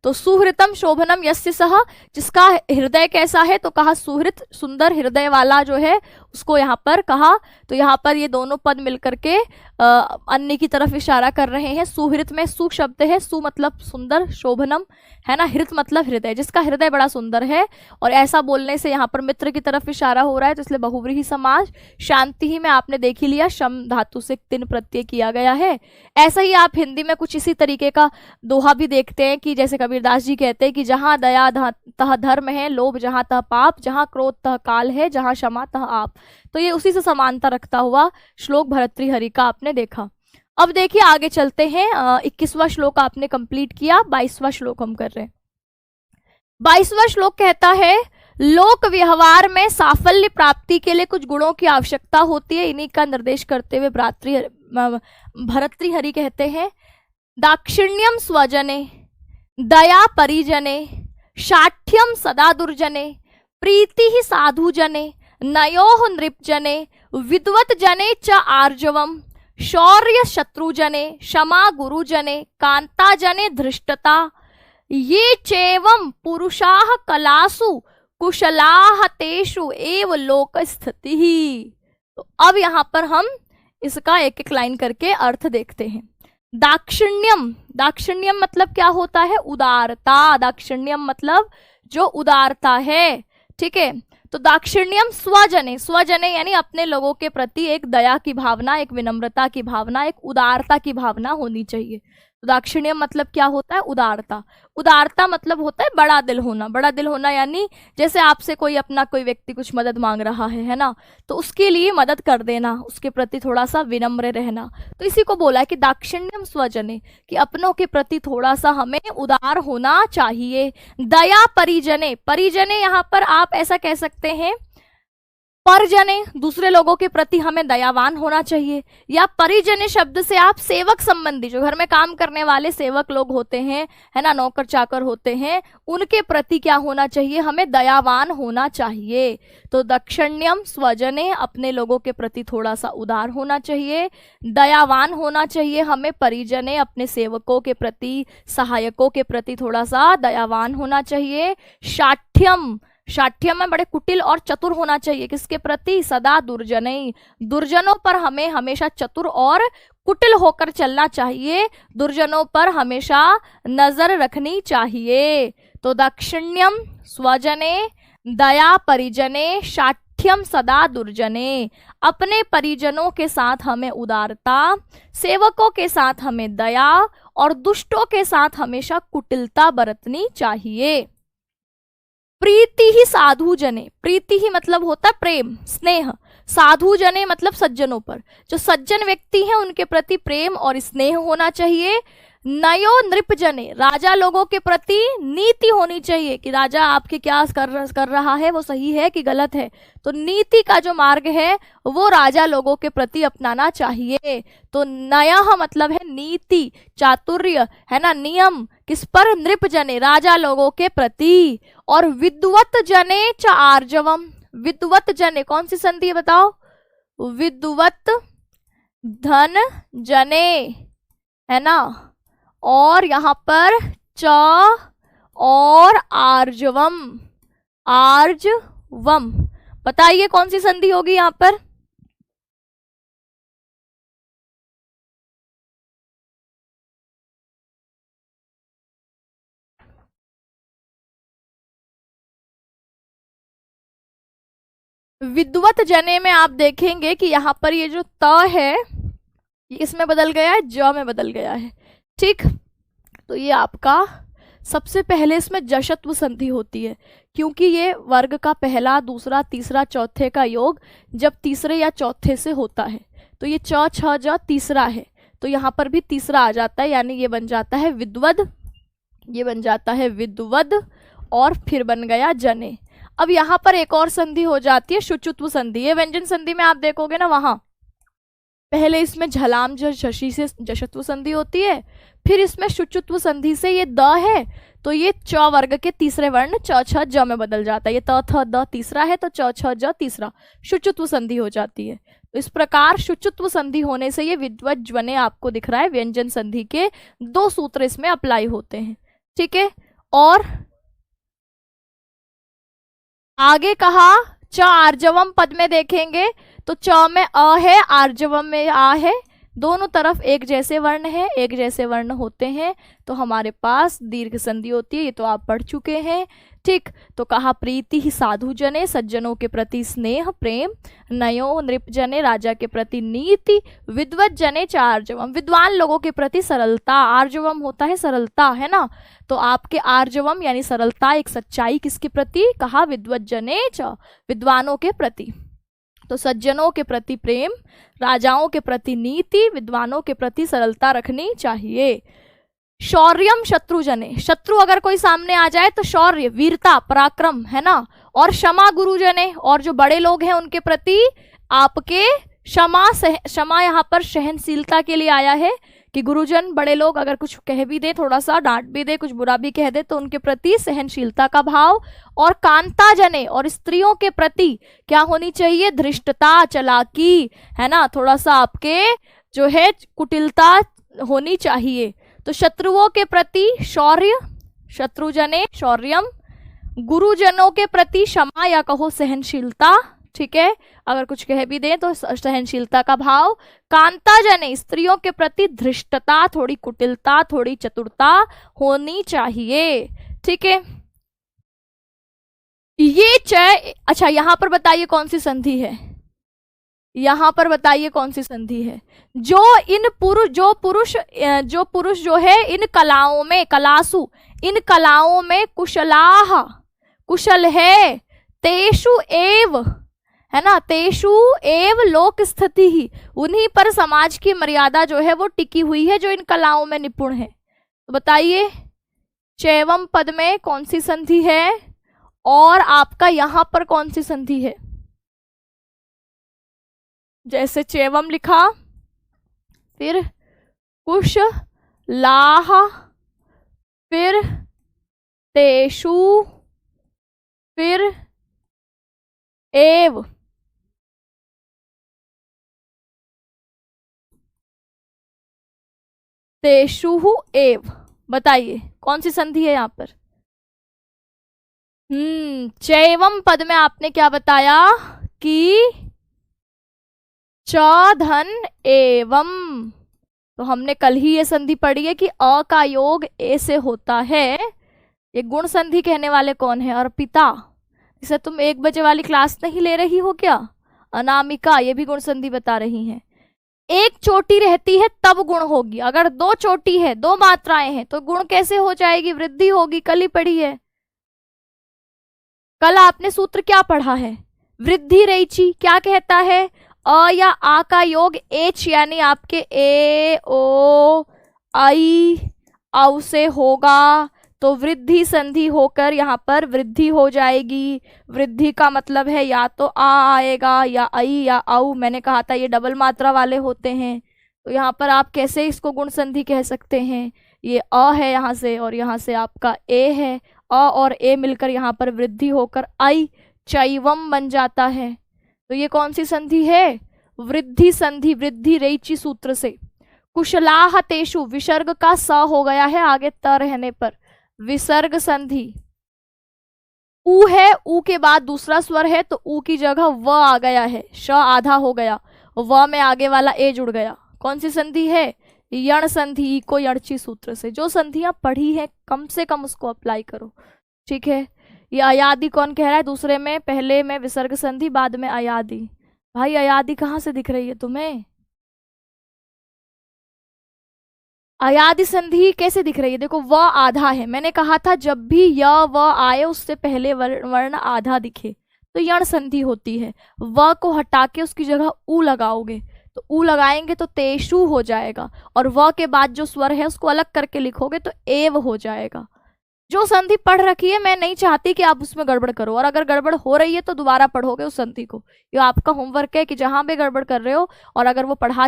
A: तो सुहृतम शोभनम यस्य सह, जिसका हृदय कैसा है तो कहा सुहृत, सुंदर हृदय वाला जो है उसको यहाँ पर कहा। तो यहाँ पर ये दोनों पद मिलकर के अन्य की तरफ इशारा कर रहे हैं। सुहृत में सु शब्द है, सु मतलब सुंदर, शोभनम है ना, हृत मतलब हृदय, जिसका हृदय बड़ा सुंदर है। और ऐसा बोलने से यहाँ पर मित्र की तरफ इशारा हो रहा है, तो इसलिए बहुव्रीहि समास। शांति ही में आपने देख ही लिया, शम धातु से तिन प्रत्यय किया गया है। ऐसा ही आप हिंदी में कुछ इसी तरीके का दोहा भी देखते हैं कि जैसे कबीरदास जी कहते हैं कि जहाँ दया तह धर्म है, लोभ जहाँ तह पाप, जहाँ क्रोध तह काल है, जहाँ क्षमा तह आप। तो ये उसी से समानता रखता हुआ श्लोक भर्तृहरि का आपने देखा। अब देखिए आगे चलते हैं। 21वां श्लोक आपने कंप्लीट किया, 22वां श्लोक हम कर रहे हैं। 22वां श्लोक कहता है लोक व्यवहार में साफल्य प्राप्ति के लिए कुछ गुणों की आवश्यकता होती है। इन्हीं का निर्देश करते हुए भर्तृहरि कहते हैं दाक्षिण्यम स्वजने, दया परिजने, शाठ्यम सदा दुर्जने, प्रीति ही साधु जने, नयोः नृपजने, विद्वत जने च आर्जवम, शौर्य शत्रुजने, क्षमा गुरुजने, कांता जने धृष्टता, ये चैवं पुरुषाः कलासु कुशलाः तेषु एव लोक स्थितिः। तो अब यहाँ पर हम इसका एक एक लाइन करके अर्थ देखते हैं। दाक्षिण्यम, दाक्षिण्यम मतलब क्या होता है? उदारता। दाक्षिण्यम मतलब जो उदारता है, ठीक है। तो दाक्षिण्यम स्वजने, स्वजने यानी अपने लोगों के प्रति एक दया की भावना, एक विनम्रता की भावना, एक उदारता की भावना होनी चाहिए। तो दाक्षिण्यम मतलब क्या होता है? उदारता। उदारता मतलब होता है बड़ा दिल होना। बड़ा दिल होना यानी जैसे आपसे कोई अपना कोई व्यक्ति कुछ मदद मांग रहा है ना, तो उसके लिए मदद कर देना, उसके प्रति थोड़ा सा विनम्र रहना। तो इसी को बोला है कि दाक्षिण्यम स्वजने, कि अपनों के प्रति थोड़ा सा हमें उदार होना चाहिए। दया परिजने, परिजने यहाँ पर आप ऐसा कह सकते हैं परजने, दूसरे लोगों के प्रति हमें दयावान होना चाहिए। या परिजने शब्द से आप सेवक संबंधी, जो घर में काम करने वाले सेवक लोग होते हैं, है ना, नौकर चाकर होते हैं, उनके प्रति क्या होना चाहिए? हमें दयावान होना चाहिए। तो दक्षिण्यम स्वजने, अपने लोगों के प्रति थोड़ा सा उदार होना चाहिए, दयावान होना चाहिए हमें। परिजने, अपने सेवकों के प्रति, सहायकों के प्रति थोड़ा सा दयावान होना चाहिए। शाठ्यम, शाठ्यम में बड़े कुटिल और चतुर होना चाहिए। किसके प्रति? सदा दुर्जने, दुर्जनों पर हमें हमेशा चतुर और कुटिल होकर चलना चाहिए, दुर्जनों पर हमेशा नजर रखनी चाहिए। तो दाक्षिण्यम स्वजने, दया परिजने, शाठ्यम सदा दुर्जने, अपने परिजनों के साथ हमें उदारता, सेवकों के साथ हमें दया और दुष्टों के साथ हमेशा कुटिलता बरतनी चाहिए। प्रीति ही साधु जने, प्रीति ही मतलब होता है प्रेम, स्नेह। साधु जने मतलब सज्जनों पर, जो सज्जन व्यक्ति हैं उनके प्रति प्रेम और स्नेह होना चाहिए। नयो नृप जने, राजा लोगों के प्रति नीति होनी चाहिए कि राजा आपके क्या कर रहा है, वो सही है कि गलत है। तो नीति का जो मार्ग है वो राजा लोगों के प्रति अपनाना चाहिए। तो नयः मतलब है नीति, चातुर्य, है ना, नियम। किस पर? नृप जने, राजा लोगों के प्रति। और विद्वत जने च आर्जवम, विद्वत जने कौन सी संधि है बताओ? विद्वत धन जने, है ना, और यहाँ पर च और आर्जवम, आर्जवम, बताइए कौन सी संधि होगी यहाँ पर? विद्वत जने में आप देखेंगे कि यहाँ पर ये जो त है ये इसमें बदल गया है, ज में बदल गया है, ठीक। तो ये आपका सबसे पहले इसमें जशत्व संधि होती है, क्योंकि ये वर्ग का पहला, दूसरा, तीसरा, चौथे का योग जब तीसरे या चौथे से होता है, तो ये च छ ज तीसरा है, तो यहाँ पर भी तीसरा आ जाता है, यानी ये बन जाता है विद्वद, ये बन जाता है विद्वद, और फिर बन गया जने। अब यहाँ पर एक और संधि हो जाती है शुचित्व संधि। ये व्यंजन संधि में आप देखोगे ना, वहां पहले इसमें झलाम झशी से जशत्व संधि होती है, फिर इसमें शुचित्व संधि से ये द है, तो ये च वर्ग के तीसरे वर्ण च छ ज में बदल जाता है। ये त थ द तीसरा है, तो च छ ज तीसरा, शुचित्व संधि हो जाती है। तो इस प्रकार शुचित्व संधि होने से ये विद्वत ज्वने आपको दिख रहा है, व्यंजन संधि के 2 सूत्र इसमें अप्लाई होते हैं। ठीक है, और आगे कहा च आर्जवम पद में देखेंगे तो च में अ है, आर्जवम में आ है, दोनों तरफ एक जैसे वर्ण है, एक जैसे वर्ण होते हैं तो हमारे पास दीर्घ संधि होती है। ये तो आप पढ़ चुके हैं। ठीक, तो कहा प्रीति ही साधु जने, सज्जनों के प्रति स्नेह प्रेम, नयो नृप जने, राजा के प्रति नीति, विद्वत जने च आर्जवम, विद्वान लोगों के प्रति सरलता, आर्जवम होता है सरलता, है ना, तो आपके आर्जवम यानी सरलता, एक सच्चाई किसके प्रति, कहा विद्वत जने च, विद्वानों के प्रति। तो सज्जनों के प्रति प्रेम, राजाओं के प्रति नीति, विद्वानों के प्रति सरलता रखनी चाहिए। शौर्यम शत्रु जने, शत्रु अगर कोई सामने आ जाए तो शौर्य, वीरता, पराक्रम, है ना, और क्षमा गुरु जने, और जो बड़े लोग हैं उनके प्रति आपके क्षमा, क्षमा यहाँ पर सहनशीलता के लिए आया है कि गुरुजन बड़े लोग अगर कुछ कह भी दे, थोड़ा सा डांट भी दे, कुछ बुरा भी कह दे, तो उनके प्रति सहनशीलता का भाव। और कांता जने, और स्त्रियों के प्रति क्या होनी चाहिए, धृष्टता, चालाकी, है ना, थोड़ा सा आपके जो है कुटिलता होनी चाहिए। तो शत्रुओं के प्रति शौर्य, शत्रुजने शौर्यम, गुरुजनों के प्रति क्षमा या कहो सहनशीलता, ठीक है, अगर कुछ कह भी दें तो सहनशीलता का भाव। कांता जने, स्त्रियों के प्रति धृष्टता, थोड़ी कुटिलता, थोड़ी चतुरता होनी चाहिए। ठीक है, ये अच्छा यहाँ पर बताइए कौन सी संधि है, यहाँ पर बताइए कौन सी संधि है। जो पुरुष जो है इन कलाओं में, कलासु, इन कलाओं में कुशलाह, कुशल है, तेषु एव, है ना, तेषु एव लोक स्थिति ही, उन्हीं पर समाज की मर्यादा जो है वो टिकी हुई है, जो इन कलाओं में निपुण है। तो बताइए चैवम पद में कौन सी संधि है और आपका यहां पर कौन सी संधि है। जैसे चैवम लिखा, फिर कुश लाह, फिर तेषु, फिर एव, तेषु एव, बताइए कौन सी संधि है यहाँ पर। चैवम पद में आपने क्या बताया कि च धन एवं, तो हमने कल ही ये संधि पढ़ी है कि अ का योग ए से होता है। ये गुण संधि कहने वाले कौन है, अर्पिता, इसे तुम 1 बजे वाली क्लास नहीं ले रही हो क्या, अनामिका, ये भी गुण संधि बता रही हैं। एक चोटी रहती है तब गुण होगी, अगर 2 चोटी है, 2 मात्राएं हैं तो गुण कैसे हो जाएगी, वृद्धि होगी, कल ही पढ़ी है। कल आपने सूत्र क्या पढ़ा है, वृद्धि रेची, क्या कहता है, अ या आ का योग एच यानी आपके ए ओ आई औ से होगा, तो वृद्धि संधि होकर यहाँ पर वृद्धि हो जाएगी। वृद्धि का मतलब है या तो आ आएगा या आई या औ, मैंने कहा था ये डबल मात्रा वाले होते हैं, तो यहाँ पर आप कैसे इसको गुण संधि कह सकते हैं, ये अ है यहाँ से और यहाँ से आपका ए है, अ और ए मिलकर यहाँ पर वृद्धि होकर आई चैवम बन जाता है। तो ये कौन सी संधि है, वृद्धि संधि, वृद्धि रेची सूत्र से। कुशलाह तेषु, विसर्ग का स हो गया है आगे त रहने पर, विसर्ग संधि। ऊ है, ऊ के बाद दूसरा स्वर है तो ऊ की जगह व आ गया है, श आधा हो गया, व में आगे वाला ए जुड़ गया। कौन सी संधि है, यण संधि, को यणची सूत्र से। जो संधियां पढ़ी है कम से कम उसको अप्लाई करो, ठीक है। ये अयादि कौन कह रहा है दूसरे में, पहले में विसर्ग संधि बाद में अयादि। भाई अयादि कहाँ से दिख रही है तुम्हें, अयादि संधि कैसे दिख रही है, देखो व आधा है, मैंने कहा था जब भी य व आए उससे पहले वर्ण आधा दिखे तो यण संधि होती है। व को हटा के उसकी जगह उ लगाओगे तो उ लगाएंगे तो तेषु हो जाएगा, और व के बाद जो स्वर है उसको अलग करके लिखोगे तो एव हो जाएगा। जो संधि पढ़ रखी है मैं नहीं चाहती कि आप उसमें गड़बड़ करो, और अगर गड़बड़ हो रही है तो दोबारा पढ़ोगे उस संधि को। ये आपका होमवर्क है कि जहां भी गड़बड़ कर रहे हो और अगर वो पढ़ा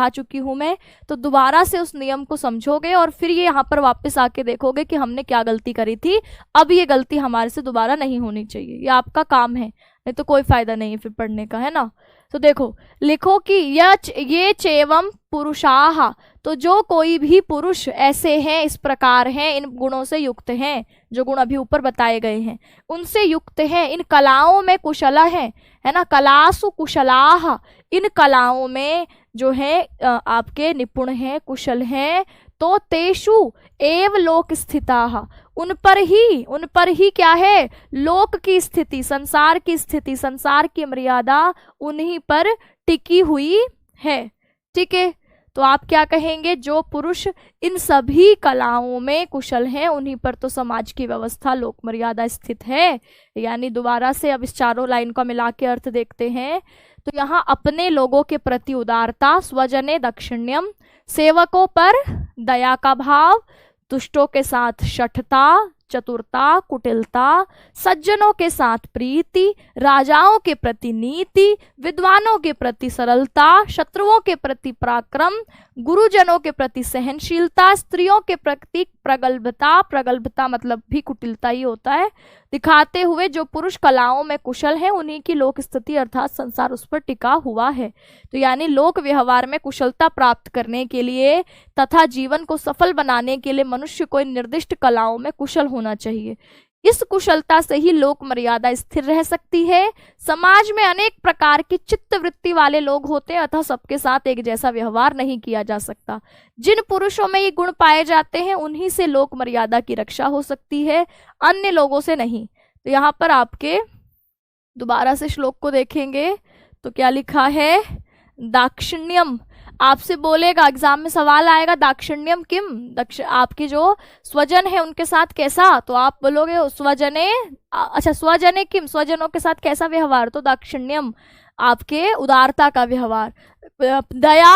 A: चुकी हूं मैं, तो दोबारा से उस नियम को समझोगे और फिर ये यहाँ पर वापस आके देखोगे कि हमने क्या गलती करी थी, अब ये गलती हमारे से दोबारा नहीं होनी चाहिए। ये आपका काम है, नहीं तो कोई फायदा नहीं है फिर पढ़ने का, है ना। तो देखो लिखो कि ये चेवम पुरुषाह, तो जो कोई भी पुरुष ऐसे हैं, इस प्रकार हैं, इन गुणों से युक्त हैं, जो गुण अभी ऊपर बताए गए हैं उनसे युक्त हैं, इन कलाओं में कुशल हैं, है ना। कलासु कुशलाह, इन कलाओं में जो है आपके निपुण हैं, कुशल हैं, तो तेषु एव लोक स्थिताः, उन पर ही क्या है, लोक की स्थिति, संसार की स्थिति, संसार की मर्यादा उन्हीं पर टिकी हुई है। ठीक है, तो आप क्या कहेंगे, जो पुरुष इन सभी कलाओं में कुशल हैं उन्हीं पर तो समाज की व्यवस्था, लोक मर्यादा स्थित है। यानी दोबारा से अब इस चारों लाइन का मिला के अर्थ देखते हैं। तो यहाँ अपने लोगों के प्रति उदारता, स्वजने दाक्षिण्यम, सेवकों पर दया का भाव, दुष्टों के साथ शठता, चतुरता, कुटिलता, सज्जनों के साथ प्रीति, राजाओं के प्रति नीति, विद्वानों के प्रति सरलता, शत्रुओं के प्रति पराक्रम, गुरुजनों के प्रति सहनशीलता, स्त्रियों के प्रति प्रगल्भता, प्रगल्भता मतलब भी कुटिलता ही होता है, दिखाते हुए जो पुरुष कलाओं में कुशल है उन्हीं की लोक स्थिति अर्थात संसार उस पर टिका हुआ है। तो यानी लोक व्यवहार में कुशलता प्राप्त करने के लिए तथा जीवन को सफल बनाने के लिए मनुष्य को इन निर्दिष्ट कलाओं में कुशल होना चाहिए। इस कुशलता से ही लोक मर्यादा स्थिर रह सकती है। समाज में अनेक प्रकार की चित्त वृत्ति वाले लोग होते हैं, अतः सबके साथ एक जैसा व्यवहार नहीं किया जा सकता। जिन पुरुषों में ये गुण पाए जाते हैं उन्हीं से लोक मर्यादा की रक्षा हो सकती है, अन्य लोगों से नहीं। तो यहाँ पर आपके दोबारा से श्लोक को देखेंगे तो क्या लिखा है, दाक्षिण्यम, आपसे बोलेगा एग्जाम में सवाल आएगा दाक्षिण्यम किम, आपके जो स्वजन है उनके साथ कैसा, तो आप बोलोगे स्वजने, अच्छा स्वजने किम, स्वजनों के साथ कैसा व्यवहार, तो दाक्षिण्यम आपके उदारता का व्यवहार। दया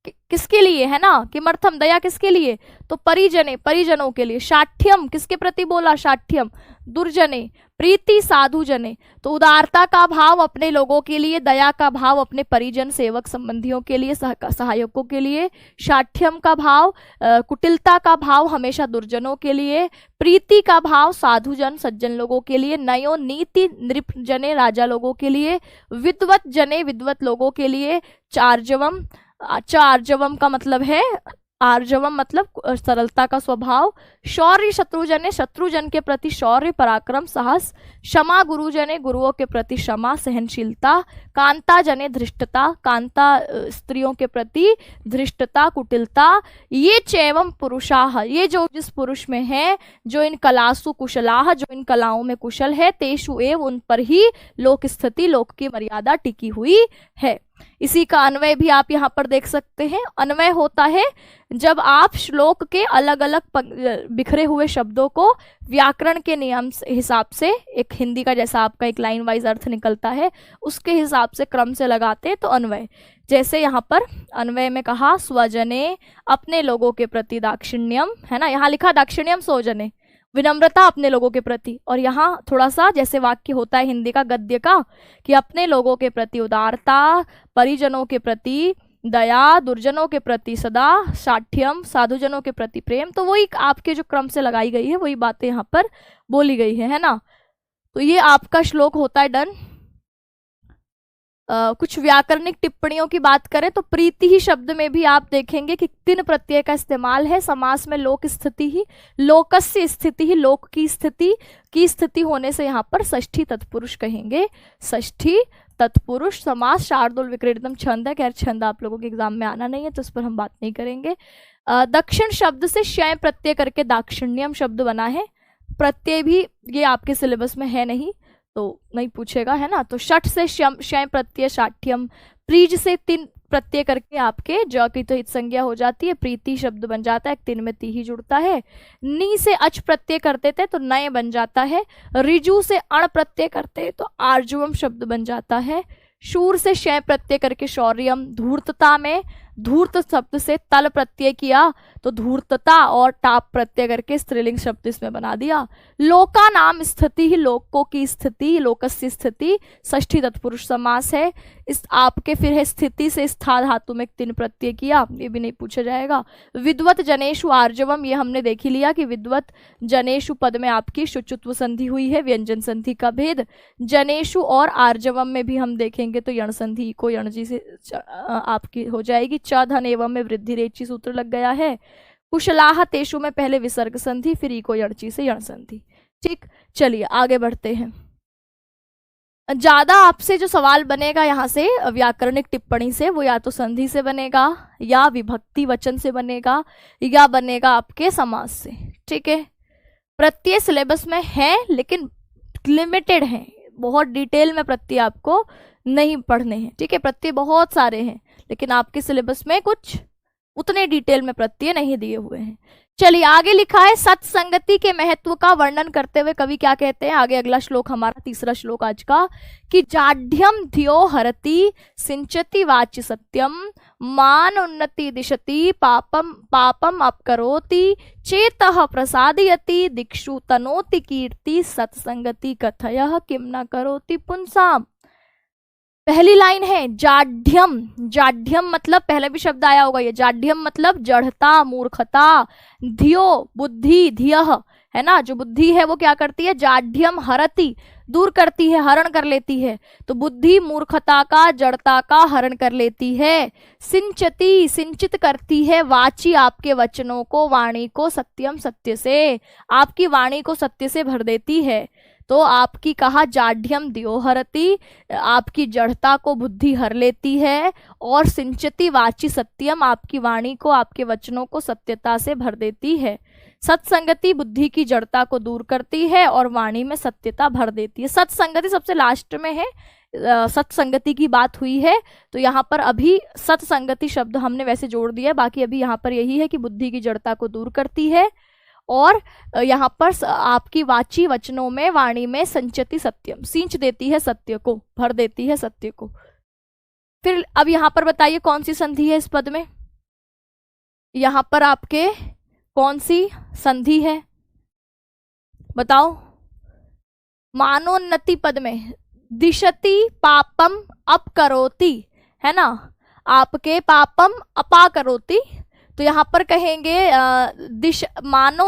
A: किसके लिए है ना, किमर्थम, दया किसके लिए, तो परिजने, परिजनों के लिए। शाठ्यम किसके प्रति बोला, शाठ्यम दुर्जने, प्रीति साधु जने, तो उदारता का भाव अपने लोगों के लिए, दया का भाव अपने परिजन सेवक संबंधियों के लिए, सहायकों के लिए, शाठ्यम का भाव, कुटिलता का भाव हमेशा दुर्जनों के लिए, प्रीति का भाव साधुजन सज्जन लोगों के लिए, नयो नीति नृप जने राजा लोगों के लिए, विद्वत जने विद्वत लोगों के लिए, चार्जवम, आर्जवम का मतलब है, आर्जवम मतलब सरलता का स्वभाव, शौर्य शत्रुजने शत्रुजन के प्रति शौर्य पराक्रम साहस, क्षमा गुरुजने गुरुओं के प्रति क्षमा सहनशीलता, कांता जने धृष्टता, कांता स्त्रियों के प्रति धृष्टता कुटिलता, ये चैवम पुरुषाह, ये जो जिस पुरुष में है, जो इन कलासु कुशलाह, जो इन कलाओं में कुशल है, तेषु एव, उन पर ही लोक स्थिति, लोक की मर्यादा टिकी हुई है। इसी का अन्वय भी आप यहाँ पर देख सकते हैं। अन्वय होता है जब आप श्लोक के अलग अलग बिखरे हुए शब्दों को व्याकरण के नियम हिसाब से, एक हिंदी का जैसा आपका एक लाइन वाइज अर्थ निकलता है उसके हिसाब से क्रम से लगाते हैं तो अन्वय। जैसे यहाँ पर अन्वय में कहा स्वजने, अपने लोगों के प्रति दाक्षिण्यम, है ना, यहाँ लिखा दाक्षिण्यम स्वजने, विनम्रता अपने लोगों के प्रति, और यहाँ थोड़ा सा जैसे वाक्य होता है हिंदी का गद्य का कि अपने लोगों के प्रति उदारता, परिजनों के प्रति दया, दुर्जनों के प्रति सदा शाठ्यम, साधुजनों के प्रति प्रेम, तो वही आपके जो क्रम से लगाई गई है वही बातें यहाँ पर बोली गई है ना। तो ये आपका श्लोक होता है डन। कुछ व्याकरणिक टिप्पणियों की बात करें तो प्रीति ही शब्द में भी आप देखेंगे कि तीन प्रत्यय का इस्तेमाल है। समास में लोक स्थिति ही, लोकस्य स्थिति ही, लोक की स्थिति होने से यहाँ पर षष्ठी तत्पुरुष कहेंगे। षष्ठी तत्पुरुष समास शार्दूल विक्रीडितम छंद है, खैर छंद आप लोगों के एग्जाम में आना नहीं है तो उस पर हम बात नहीं करेंगे। दक्षिण शब्द से शय प्रत्यय करके दाक्षिण्यम शब्द बना है। प्रत्यय भी ये आपके सिलेबस में है नहीं तो नहीं पूछेगा, है ना। तो षठ से शय प्रत्यय शाठ्यम, प्रीज से तीन प्रत्यय करके आपके ज की तो हित संज्ञा हो जाती है, प्रीति शब्द बन जाता है, तिन में ती ही जुड़ता है। नी से अच प्रत्यय करते थे तो नय बन जाता है। रिजु से अण प्रत्यय करते हैं तो आर्जुवम शब्द बन जाता है। शूर से शय प्रत्यय करके शौर्यम। धूर्तता में धूर्त शब्द से तल प्रत्यय किया तो धूर्तता, और टाप प्रत्यय करके स्त्रीलिंग शब्द इसमें बना दिया। लोका नाम स्थिति ही, लोकों की स्थिति, लोकस्य स्थिति षष्ठी तत्पुरुष समास है। इस आपके फिर है स्थिति से स्था धातु में तीन प्रत्यय किया, ये भी नहीं पूछा जाएगा। विद्वत जनेषु आर्जवम, ये हमने देख ही लिया कि विद्वत जनेषु पद में आपकी शुचुत्व संधि हुई है, व्यंजन संधि का भेद। जनेषु और आर्जवम में भी हम देखेंगे तो यण संधि को यणजी से आपकी हो जाएगी। च धन एवं में वृद्धि रेची सूत्र लग गया है। कुशलाह तेषु में पहले विसर्ग संधि, फिर इको यणची से यण संधि। ठीक, चलिए आगे बढ़ते हैं। ज्यादा आपसे जो सवाल बनेगा यहाँ से व्याकरणिक टिप्पणी से, वो या तो संधि से बनेगा, या विभक्ति वचन से बनेगा, या बनेगा आपके समास से। ठीक है, प्रत्यय सिलेबस में है लेकिन लिमिटेड है, बहुत डिटेल में प्रत्यय आपको नहीं पढ़ने हैं। ठीक है, प्रत्यय बहुत सारे हैं लेकिन आपके सिलेबस में कुछ उतने डिटेल में प्रत्यय नहीं दिए हुए हैं। चलिए आगे लिखा है, सत्संगति के महत्व का वर्णन करते हुए कवि क्या कहते हैं। आगे अगला श्लोक हमारा तीसरा श्लोक आज का, कि जाड्यम धियो हरति सिंचति वाचि सत्यम मान उन्नति दिशति पापम पापम अपकरोति चेतः प्रसादयति दिक्षु तनोति कीर्ति सत्संगति कथयः किम न करोति पुंसाम। पहली लाइन है जाड्यम। जाड्यम मतलब पहले भी शब्द आया होगा ये, जाड्यम मतलब जड़ता, मूर्खता। धियो बुद्धि, धियः है ना, जो बुद्धि है वो क्या करती है, जाड्यम हरति दूर करती है, हरण कर लेती है। तो बुद्धि मूर्खता का, जड़ता का हरण कर लेती है। सिंचती सिंचित करती है, वाची आपके वचनों को, वाणी को, सत्यम सत्य से, आपकी वाणी को सत्य से भर देती है। तो आपकी कहा जाड्यम दियोहरति, आपकी जड़ता को बुद्धि हर लेती है, और सिंचती वाची सत्यम, आपकी वाणी को, आपके वचनों को सत्यता से भर देती है। सत्संगति बुद्धि की जड़ता को दूर करती है और वाणी में सत्यता भर देती है। सत्संगति सबसे लास्ट में है, सत्संगति की बात हुई है तो यहाँ पर अभी सत्संगति शब्द हमने वैसे जोड़ दिया है, बाकी अभी यहाँ पर यही है कि बुद्धि की जड़ता को दूर करती है और यहाँ पर आपकी वाची वचनों में, वाणी में संचति सत्यम, सींच देती है सत्य को, भर देती है सत्य को। फिर अब यहाँ पर बताइए कौन सी संधि है इस पद में, यहाँ पर आपके कौन सी संधि है बताओ। मानोन्नति पद में दिशति पापम अपकरोति है ना, आपके पापम अपा करोति, तो यहाँ पर कहेंगे दिश मानो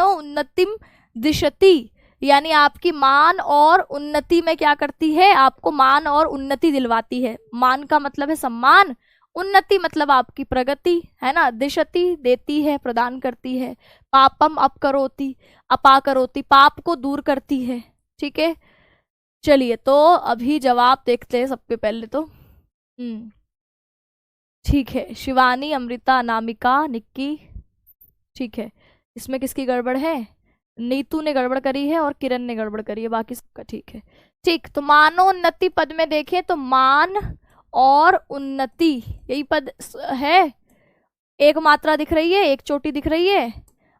A: उन्नतिम दिशति, यानी आपकी मान और उन्नति में क्या करती है, आपको मान और उन्नति दिलवाती है। मान का मतलब है सम्मान, उन्नति मतलब आपकी प्रगति है ना, दिशति देती है, प्रदान करती है। पापम अपकरोति, अपा करोति, पाप को दूर करती है। ठीक है, चलिए तो अभी जवाब देखते हैं सबके पहले तो। ठीक है, शिवानी, अमृता, अनामिका, निक्की। ठीक है, इसमें किसकी गड़बड़ है, नीतू ने गड़बड़ करी है और किरण ने गड़बड़ करी है, बाकी सबका ठीक है। ठीक, तो मानोन्नति पद में देखें तो मान और उन्नति यही पद है, एक मात्रा दिख रही है, एक चोटी दिख रही है।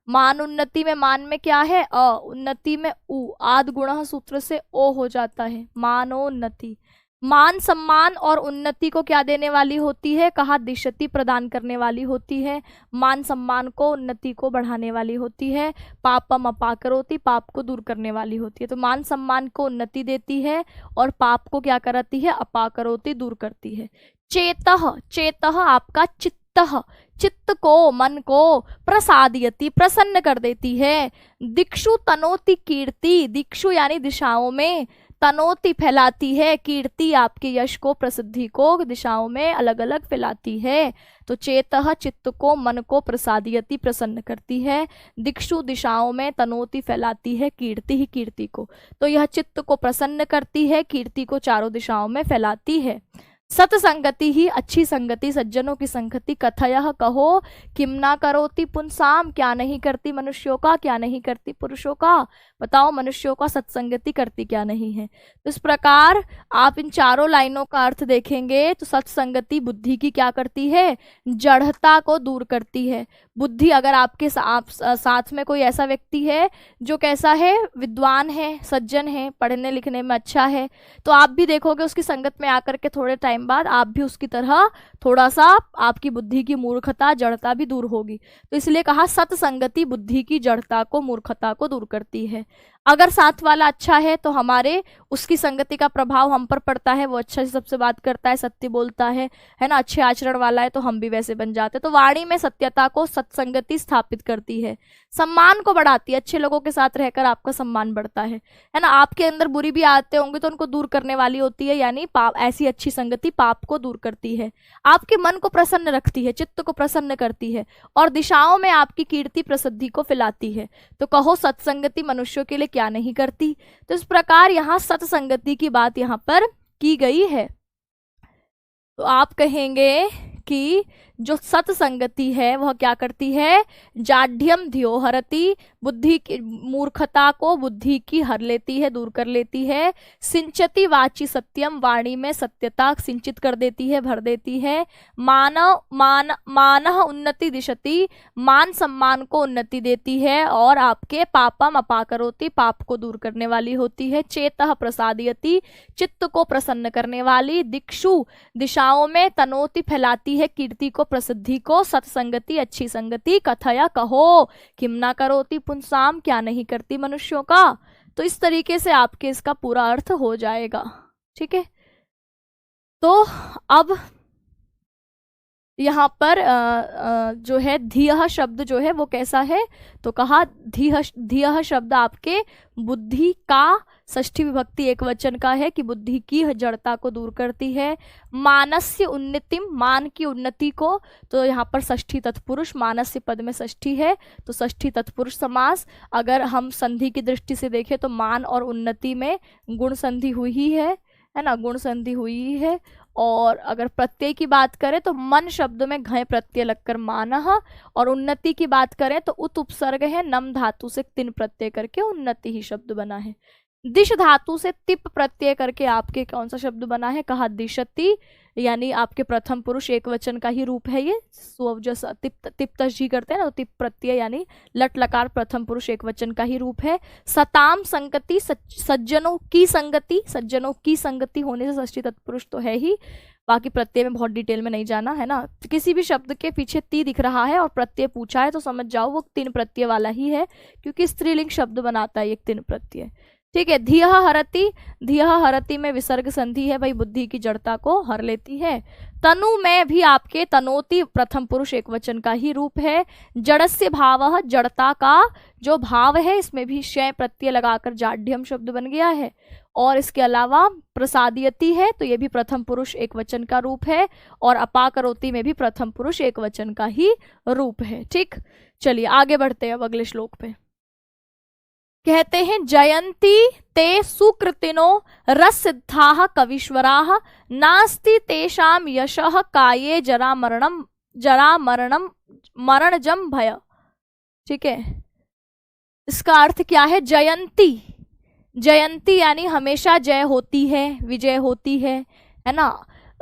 A: मान उन्नति में मान में क्या है अ, उन्नति में उ, आद गुणः सूत्र से ओ हो जाता है, मानोन्नति। मान सम्मान और उन्नति को क्या देने वाली होती है, कहा दिशति प्रदान करने वाली होती है। मान सम्मान को, उन्नति को बढ़ाने वाली होती है। पापम अपाकरोति, पाप को दूर करने वाली होती है। तो मान सम्मान को उन्नति देती है और पाप को क्या करती है, अपाकरोति दूर करती है। चेतः, चेतः आपका चित्तः, चित्त को, मन को, प्रसादयति प्रसन्न कर देती है। दिक्षु तनोति कीर्ति, दिक्षु यानी दिशाओं में, तनोति फैलाती है, कीर्ति आपके यश को, प्रसिद्धि को दिशाओं में अलग अलग फैलाती है। तो चेतः चित्त को, मन को, प्रसादयति प्रसन्न करती है, दिक्षु दिशाओं में, तनोति फैलाती है, कीर्ति ही कीर्ति को। तो यह चित्त को प्रसन्न करती है, कीर्ति को चारों दिशाओं में फैलाती है। सत्संगति ही अच्छी संगति, सज्जनों की संगति, कथयः कहो, किम ना करोति पुंसाम, क्या नहीं करती मनुष्यों का, क्या नहीं करती पुरुषों का। बताओ मनुष्यों का सत्संगति करती क्या नहीं है। तो इस प्रकार आप इन चारों लाइनों का अर्थ देखेंगे तो सत्संगति बुद्धि की क्या करती है, जड़ता को दूर करती है। बुद्धि, अगर आपके साथ में कोई ऐसा व्यक्ति है जो कैसा है, विद्वान है, सज्जन है, पढ़ने लिखने में अच्छा है, तो आप भी देखोगे उसकी संगत में आकर के थोड़े टाइम बाद आप भी उसकी तरह थोड़ा सा, आपकी बुद्धि की मूर्खता, जड़ता भी दूर होगी। तो इसलिए कहा सत्संगति बुद्धि की जड़ता को, मूर्खता को दूर करती है। अगर साथ वाला अच्छा है तो हमारे उसकी संगति का प्रभाव हम पर पड़ता है, वो अच्छा से सबसे बात करता है, सत्य बोलता है ना, अच्छे आचरण वाला है तो हम भी वैसे बन जाते हैं। तो वाणी में सत्यता को सत्संगति स्थापित करती है, सम्मान को बढ़ाती है। अच्छे लोगों के साथ रहकर आपका सम्मान बढ़ता है ना। आपके अंदर बुरी भी आते होंगे तो उनको दूर करने वाली होती है, यानी पाप, ऐसी अच्छी संगति पाप को दूर करती है, आपके मन को प्रसन्न रखती है, चित्त को प्रसन्न करती है और दिशाओं में आपकी कीर्ति प्रसिद्धि को फैलाती है। तो कहो सत्संगति मनुष्यों के लिए क्या नहीं करती। तो इस प्रकार यहाँ सत्संगति की बात यहाँ पर की गई है। तो आप कहेंगे कि जो सत्संगति है वह क्या करती है, जाड्यम धियो हरति, बुद्धि की मूर्खता को बुद्धि की हर लेती है, दूर कर लेती है। सिंचति वाची सत्यम, वाणी में सत्यता सिंचित कर देती है, भर देती है। मान उन्नति दिशति, मान सम्मान को उन्नति देती है और आपके पापम अपाकरोति, पाप को दूर करने वाली होती है। चेतः प्रसादयति, चित्त को प्रसन्न करने वाली। दिक्षु, दिशाओं में तनोति, फैलाती है कीर्ति को, प्रसिद्धि को। सत्संगति, अच्छी संगति। कथया, कहो। किम ना करोति पुंसाम, क्या नहीं करती मनुष्यों का। तो इस तरीके से आपके इसका पूरा अर्थ हो जाएगा। ठीक है, तो अब यहाँ पर जो है धीयः शब्द जो है वो कैसा है, तो कहा धीयः शब्द आपके बुद्धि का षष्ठी विभक्ति एक वचन का है कि बुद्धि की जड़ता को दूर करती है। मानस्य उन्नतिम, मान की उन्नति को, तो यहाँ पर षष्ठी तत्पुरुष, मानस्य पद में षष्ठी है तो षष्ठी तत्पुरुष समास। अगर हम संधि की दृष्टि से देखें तो मान और उन्नति में गुण संधि हुई ही है ना, गुण संधि हुई है। और अगर प्रत्यय की बात करें तो मन शब्द में घय प्रत्यय लगकर मानः, और उन्नति की बात करें तो उत उपसर्ग है, नम धातु से तिन प्रत्यय करके उन्नति ही शब्द बना है। दिश धातु से तिप प्रत्यय करके आपके कौन सा शब्द बना है, कहा दिशति, यानी आपके प्रथम पुरुष एक वचन का ही रूप है ये। जैसा तिप तस्जी करते हैं ना, तो तिप प्रत्यय यानी लट लकार प्रथम पुरुष एक वचन का ही रूप है। सताम संगति, सज्जनों की संगति, सज्जनों की संगति होने से षष्ठी तत्पुरुष तो है ही, बाकी प्रत्यय में बहुत डिटेल में नहीं जाना है ना। किसी भी शब्द के पीछे ती दिख रहा है और प्रत्यय पूछा है तो समझ जाओ वो तीन प्रत्यय वाला ही है, क्योंकि स्त्रीलिंग शब्द बनाता है एक तीन प्रत्यय। ठीक है, धीयः हरति, धीयः हरति में विसर्ग संधि है भाई, बुद्धि की जड़ता को हर लेती है। तनु में भी आपके तनोति प्रथम पुरुष एक वचन का ही रूप है। जड़स्य भावः, जड़ता का जो भाव है, इसमें भी शय प्रत्यय लगाकर जाड्यम शब्द बन गया है। और इसके अलावा प्रसादयति है तो ये भी प्रथम पुरुष एक वचन का रूप है, और अपाकरोति में भी प्रथम पुरुष एक वचन का ही रूप है। ठीक, चलिए आगे बढ़ते हैं अब अगले श्लोक पे। कहते हैं जयंती ते सुकृतिनो रससिद्धाः कवीश्वराः, नास्ति तेषां यशः काये जरा मरणम मरणजम भय। ठीक है, इसका अर्थ क्या है, जयंती, जयंती यानी हमेशा जय होती है, विजय होती है ना।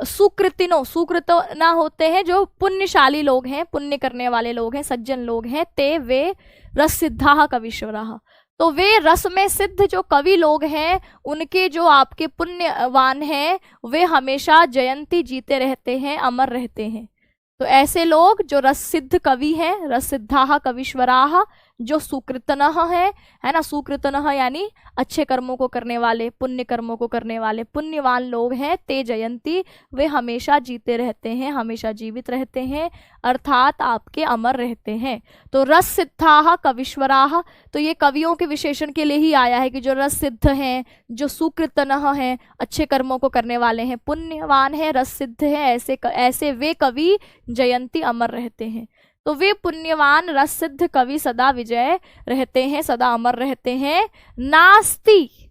A: सुकृतिनो, सुकृतना होते हैं जो पुण्यशाली लोग हैं, पुण्य करने वाले लोग हैं, सज्जन लोग हैं। ते वे रससिद्धाः कवीश्वराः, तो वे रस में सिद्ध जो कवि लोग हैं, उनके जो आपके पुण्यवान हैं, वे हमेशा जयंती जीते रहते हैं, अमर रहते हैं। तो ऐसे लोग जो रस सिद्ध कवि हैं, रस सिद्धाः कवीश्वराः, जो सुकृतनः है ना, सुकृतनः यानी अच्छे कर्मों को करने वाले, पुण्य कर्मों को करने वाले पुण्यवान लोग हैं। ते जयंती, वे हमेशा जीते रहते हैं, हमेशा जीवित रहते हैं, अर्थात आपके अमर रहते हैं। तो रस सिद्धाः कवीश्वराः, तो ये कवियों के विशेषण के लिए ही आया है कि जो रस सिद्ध हैं, जो सुकृतनः हैं, अच्छे कर्मों को करने वाले हैं, पुण्यवान हैं, रस सिद्ध हैं, ऐसे वे कवि जयंती अमर रहते हैं। तो वे पुण्यवान रस सिद्ध कवि सदा विजय रहते हैं, सदा अमर रहते हैं। नास्ति,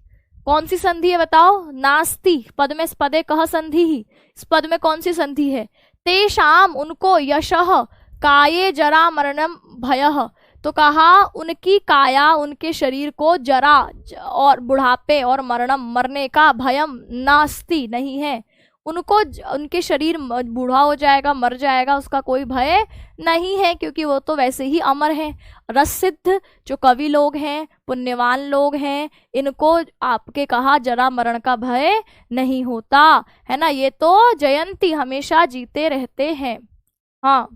A: कौन सी संधि है बताओ, नास्ति पद में पदे कह संधि ही, इस पद में कौन सी संधि है, तेषाम उनको यशः काये जरा मरणम भयः, तो कहा उनकी काया, उनके शरीर को जरा और बुढ़ापे और मरणम, मरने का भयम नास्ति, नहीं है। उनको उनके शरीर बूढ़ा हो जाएगा, मर जाएगा, उसका कोई भय नहीं है, क्योंकि वो तो वैसे ही अमर हैं। रस सिद्ध जो कवि लोग हैं, पुण्यवान लोग हैं, इनको आपके कहा जरा मरण का भय नहीं होता, है ना। ये तो जयंती, हमेशा जीते रहते हैं। हाँ,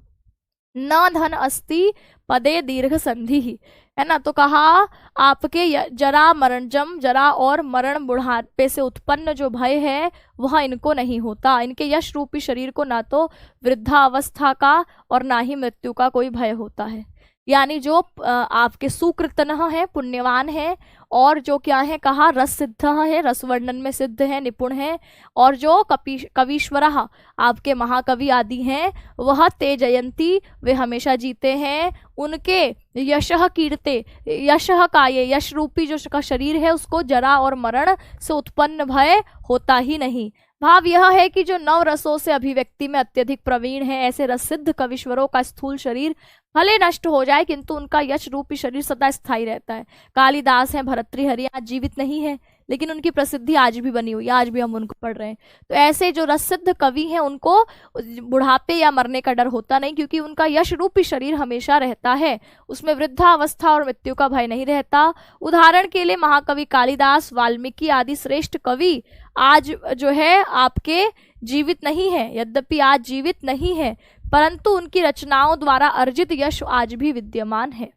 A: न धन अस्ति पदे दीर्घ संधि, है ना। तो कहा आपके जरा मरणजम, जरा और मरण बुढ़ापे से उत्पन्न जो भय है वह इनको नहीं होता। इनके यश रूपी शरीर को ना तो वृद्धावस्था का और ना ही मृत्यु का कोई भय होता है। यानी जो आपके सुकृतनः है, पुण्यवान है, और जो क्या है कहा रस सिद्ध है, रस वर्णन में सिद्ध है, निपुण है, और जो कवीश्वर आपके महाकवि आदि हैं, वह ते जयंती, वे हमेशा जीते हैं। उनके यशः कीर्ते, यशः का ये यश रूपी जो का शरीर है उसको जरा और मरण से उत्पन्न भय होता ही नहीं। भाव यह है कि जो नव रसों से अभिव्यक्ति में अत्यधिक प्रवीण है, ऐसे रससिद्ध कवीश्वरों का स्थूल शरीर भले नष्ट हो जाए किंतु उनका यश रूपी शरीर सदा स्थायी रहता है। कालिदास हैं, भर्तृहरि आज जीवित नहीं है, लेकिन उनकी प्रसिद्धि आज भी बनी हुई है, आज भी हम उनको पढ़ रहे हैं। तो ऐसे जो रससिद्ध कवि हैं उनको बुढ़ापे या मरने का डर होता नहीं, क्योंकि उनका यश रूपी शरीर हमेशा रहता है, उसमें वृद्धावस्था और मृत्यु का भय नहीं रहता। उदाहरण के लिए महाकवि कालिदास, वाल्मीकि आदि श्रेष्ठ कवि आज जो है आपके जीवित नहीं है। यद्यपि आज जीवित नहीं है, परंतु उनकी रचनाओं द्वारा अर्जित यश आज भी विद्यमान है।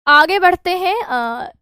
A: आगे बढ़ते हैं,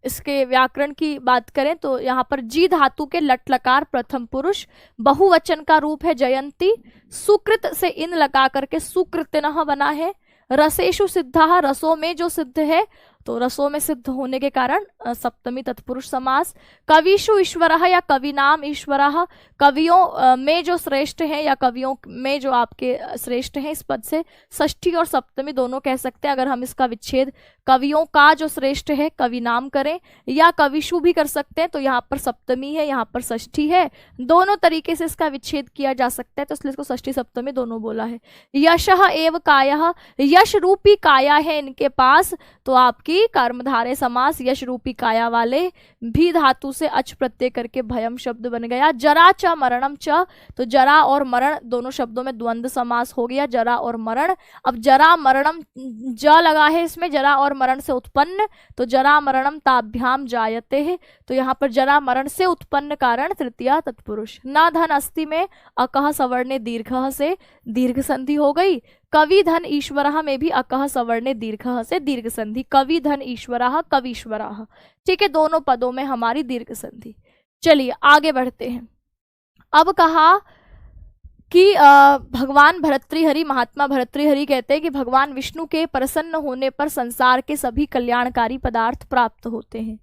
A: इसके व्याकरण की बात करें तो यहाँ पर जी धातु के लट लकार प्रथम पुरुष, बहुवचन का रूप है जयंती, सुकृत से इन लगा करके सुकृतिनः बना है। रसेषु सिद्धः, रसों में जो सिद्ध है, तो रसों में सिद्ध होने के कारण सप्तमी तत्पुरुष समास। कविषु ईश्वरः या कवि नाम ईश्वरः, कवियों में जो श्रेष्ठ हैं या कवियों में जो आपके श्रेष्ठ हैं, इस पद से षष्ठी और सप्तमी दोनों कह सकते हैं। अगर हम इसका विच्छेद कवियों का जो श्रेष्ठ है कवि नाम करें या कविषु भी कर सकते हैं, तो यहाँ पर सप्तमी है, यहाँ पर षष्ठी है, दोनों तरीके से इसका विच्छेद किया जा सकता है, तो इसलिए इसको षष्ठी सप्तमी दोनों बोला है। यशः एव कायः, यश रूपी काया है इनके पास, तो आपकी कर्मधारय समास यश रूपी काया वाले भी धातु से अच प्रत्यय करके भयम शब्द बन गया। जरा च मरणम च, तो जरा और मरण दोनों शब्दों में द्वंद्व समास हो गया, जरा और मरण। अब जरा मरणम ज लगा है इसमें, जरा और मरण से उत्पन्न, तो जरा मरणम ताभ्याम जायते है, तो यहाँ पर जरा मरण से उत्पन्न कारण तृतीया तत्पुरुष। न धन अस्ति में अकह सवर्णे दीर्घ से दीर्घ संधि हो गई। कवि धन ईश्वरः में भी अकह सवर्णे दीर्घ से दीर्घ संधि, कवि धन ईश्वरः कवीश्वरः, ठीक है, दोनों पदों में हमारी दीर्घ संधि। चलिए आगे बढ़ते हैं। अब कहा कि भगवान भर्तृहरि, महात्मा भर्तृहरि कहते हैं कि भगवान विष्णु के प्रसन्न होने पर संसार के सभी कल्याणकारी पदार्थ प्राप्त होते हैं।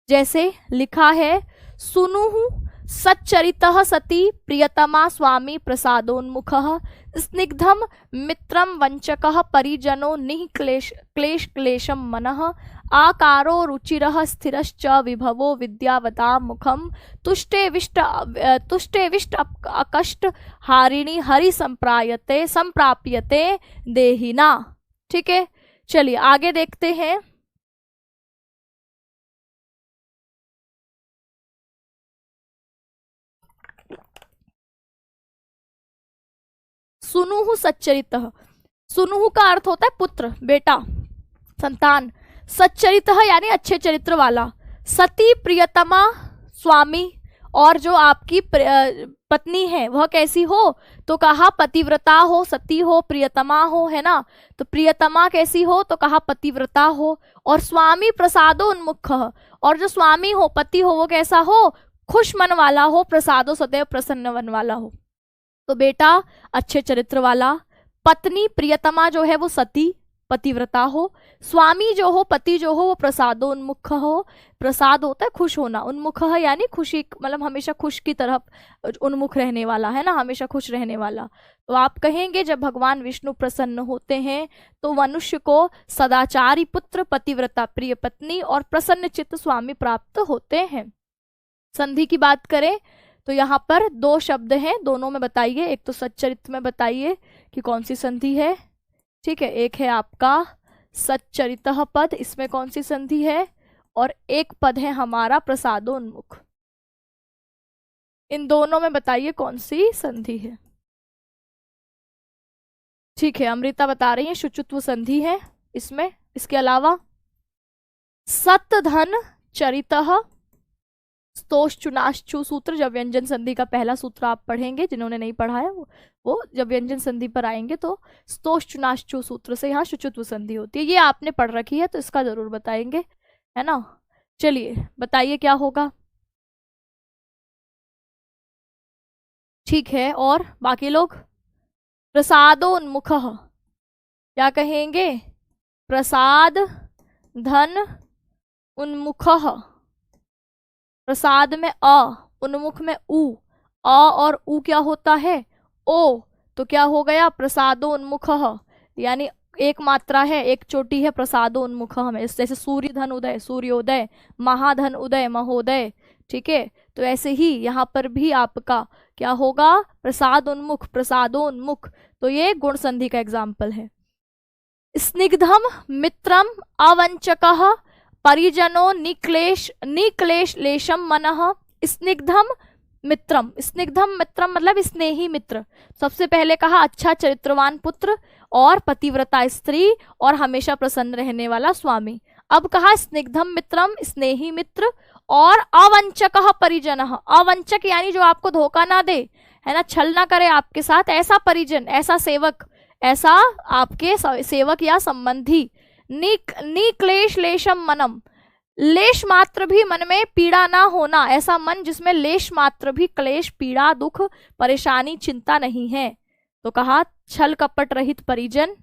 A: जैसे लिखा है, सुनुहु सच्चरितः सती प्रियतमा स्वामी प्रसादोन्मुखः, स्निग्धम मित्रम वंचकः परिजनो निःक्लेश क्लेशम मनः, आकारो रुचिरः स्थिरश्च विभवो विद्यावतां मुखम, तुष्टे विष्ट अकष्ट हारिणी हरि संप्राप्यते देहिना। ठीक है, चलिए आगे देखते हैं। सुनुहु सच्चरितः, सुनुहु का अर्थ होता है पुत्र, बेटा, संतान। सच्चरितः यानी अच्छे चरित्र वाला। सती प्रियतमा स्वामी, और जो आपकी पत्नी है वह कैसी हो, तो कहा पतिव्रता हो, सती हो, प्रियतमा हो, है ना। तो प्रियतमा कैसी हो, तो कहा पतिव्रता हो। और स्वामी प्रसादो उन्मुख, और जो स्वामी हो, पति हो, वो कैसा हो, खुश मन वाला हो, प्रसादो सदैव प्रसन्न मन वाला हो। तो बेटा अच्छे चरित्र वाला, पत्नी प्रियतमा जो है वो सती पतिव्रता हो, स्वामी जो हो, पति जो हो, वो प्रसादोन्मुख हो। प्रसाद होता है खुश होना, उन्मुख है यानी खुशी, मतलब हमेशा खुश की तरफ उन्मुख रहने वाला, है ना, हमेशा खुश रहने वाला। तो आप कहेंगे जब भगवान विष्णु प्रसन्न होते हैं तो मनुष्य को सदाचारी पुत्र, पतिव्रता प्रिय पत्नी और प्रसन्न चित्त स्वामी प्राप्त होते हैं। संधि की बात करें तो यहाँ पर दो शब्द हैं, दोनों में बताइए। एक तो सच्चरित्र में बताइए कि कौन सी संधि है, ठीक है। एक है आपका सच्चरितः पद, इसमें कौन सी संधि है? और एक पद है हमारा प्रसादोन्मुख। इन दोनों में बताइए कौन सी संधि है? ठीक है, अमृता बता रही है शुचित्व संधि है इसमें। इसके अलावा सत धन चरितः स्तोश्चुनाश्चु सूत्र, जब व्यंजन संधि का पहला सूत्र आप पढ़ेंगे, जिन्होंने नहीं पढ़ा है वो जब व्यंजन संधि पर आएंगे तो स्तोश्चुनाश्चु सूत्र से यहाँ शुचित्व संधि होती है। ये आपने पढ़ रखी है तो इसका जरूर बताएंगे, है ना। चलिए बताइए क्या होगा। ठीक है, और बाकी लोग? प्रसादोन्मुख, क्या कहेंगे? प्रसाद धन उन्मुख। प्रसाद में अ, उन्मुख में उ, अ और उ क्या होता है? ओ, तो क्या हो गया? प्रसादोन्मुख, यानी एक मात्रा है, एक चोटी है, प्रसादोन्मुख में। जैसे सूर्य धन उदय, सूर्योदय, महाधन उदय, महोदय। ठीक है, तो ऐसे ही यहाँ पर भी आपका क्या होगा? प्रसादोन्मुख, प्रसादोन्मुख। तो ये गुण संधि का एग्जाम्पल है। स्निग्धम मित्रम अवंचकः परिजनो निक्लेशलेशम मनः। स्निग्धम मित्रम, स्निग्धम मित्रम मतलब स्नेही मित्र। सबसे पहले कहा अच्छा चरित्रवान पुत्र और पतिव्रता स्त्री और हमेशा प्रसन्न रहने वाला स्वामी। अब कहा स्निग्धम मित्रम, स्नेही मित्र, और अवंचकः परिजनः। अवंचक यानी जो आपको धोखा ना दे, है ना, छल ना करे आपके साथ, ऐसा परिजन, ऐसा सेवक, ऐसा आपके सेवक या संबंधी। निक्लेशलेशम मनम, लेश मात्र भी मन में पीड़ा ना होना, ऐसा मन जिसमें लेश मात्र भी क्लेश, पीड़ा, दुख, परेशानी, चिंता नहीं है। तो कहा छल कपट रहित परिजन,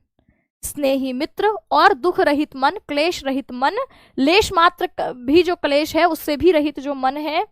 A: स्नेही मित्र और दुख रहित मन, क्लेश रहित मन, लेश मात्र भी जो क्लेश है उससे भी रहित जो मन है।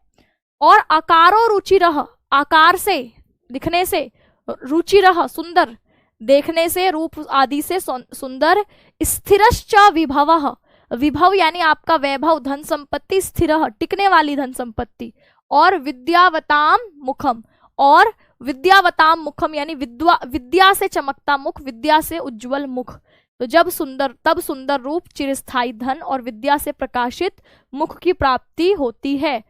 A: और आकारो रुचिरः, आकार से, दिखने से, रुचिरः सुंदर, देखने से, रूप आदि से सुंदर। स्थिरश्च विभवः, विभव यानी आपका वैभव, धन संपत्ति, स्थिर टिकने वाली धन संपत्ति। और विद्यावताम मुखम, और विद्यावताम मुखम यानी विद्या से चमकता मुख, विद्या से उज्जवल मुख। तो जब सुंदर तब सुंदर रूप, चिरस्थायी धन और विद्या से प्रकाशित मुख की प्राप्ति होती है।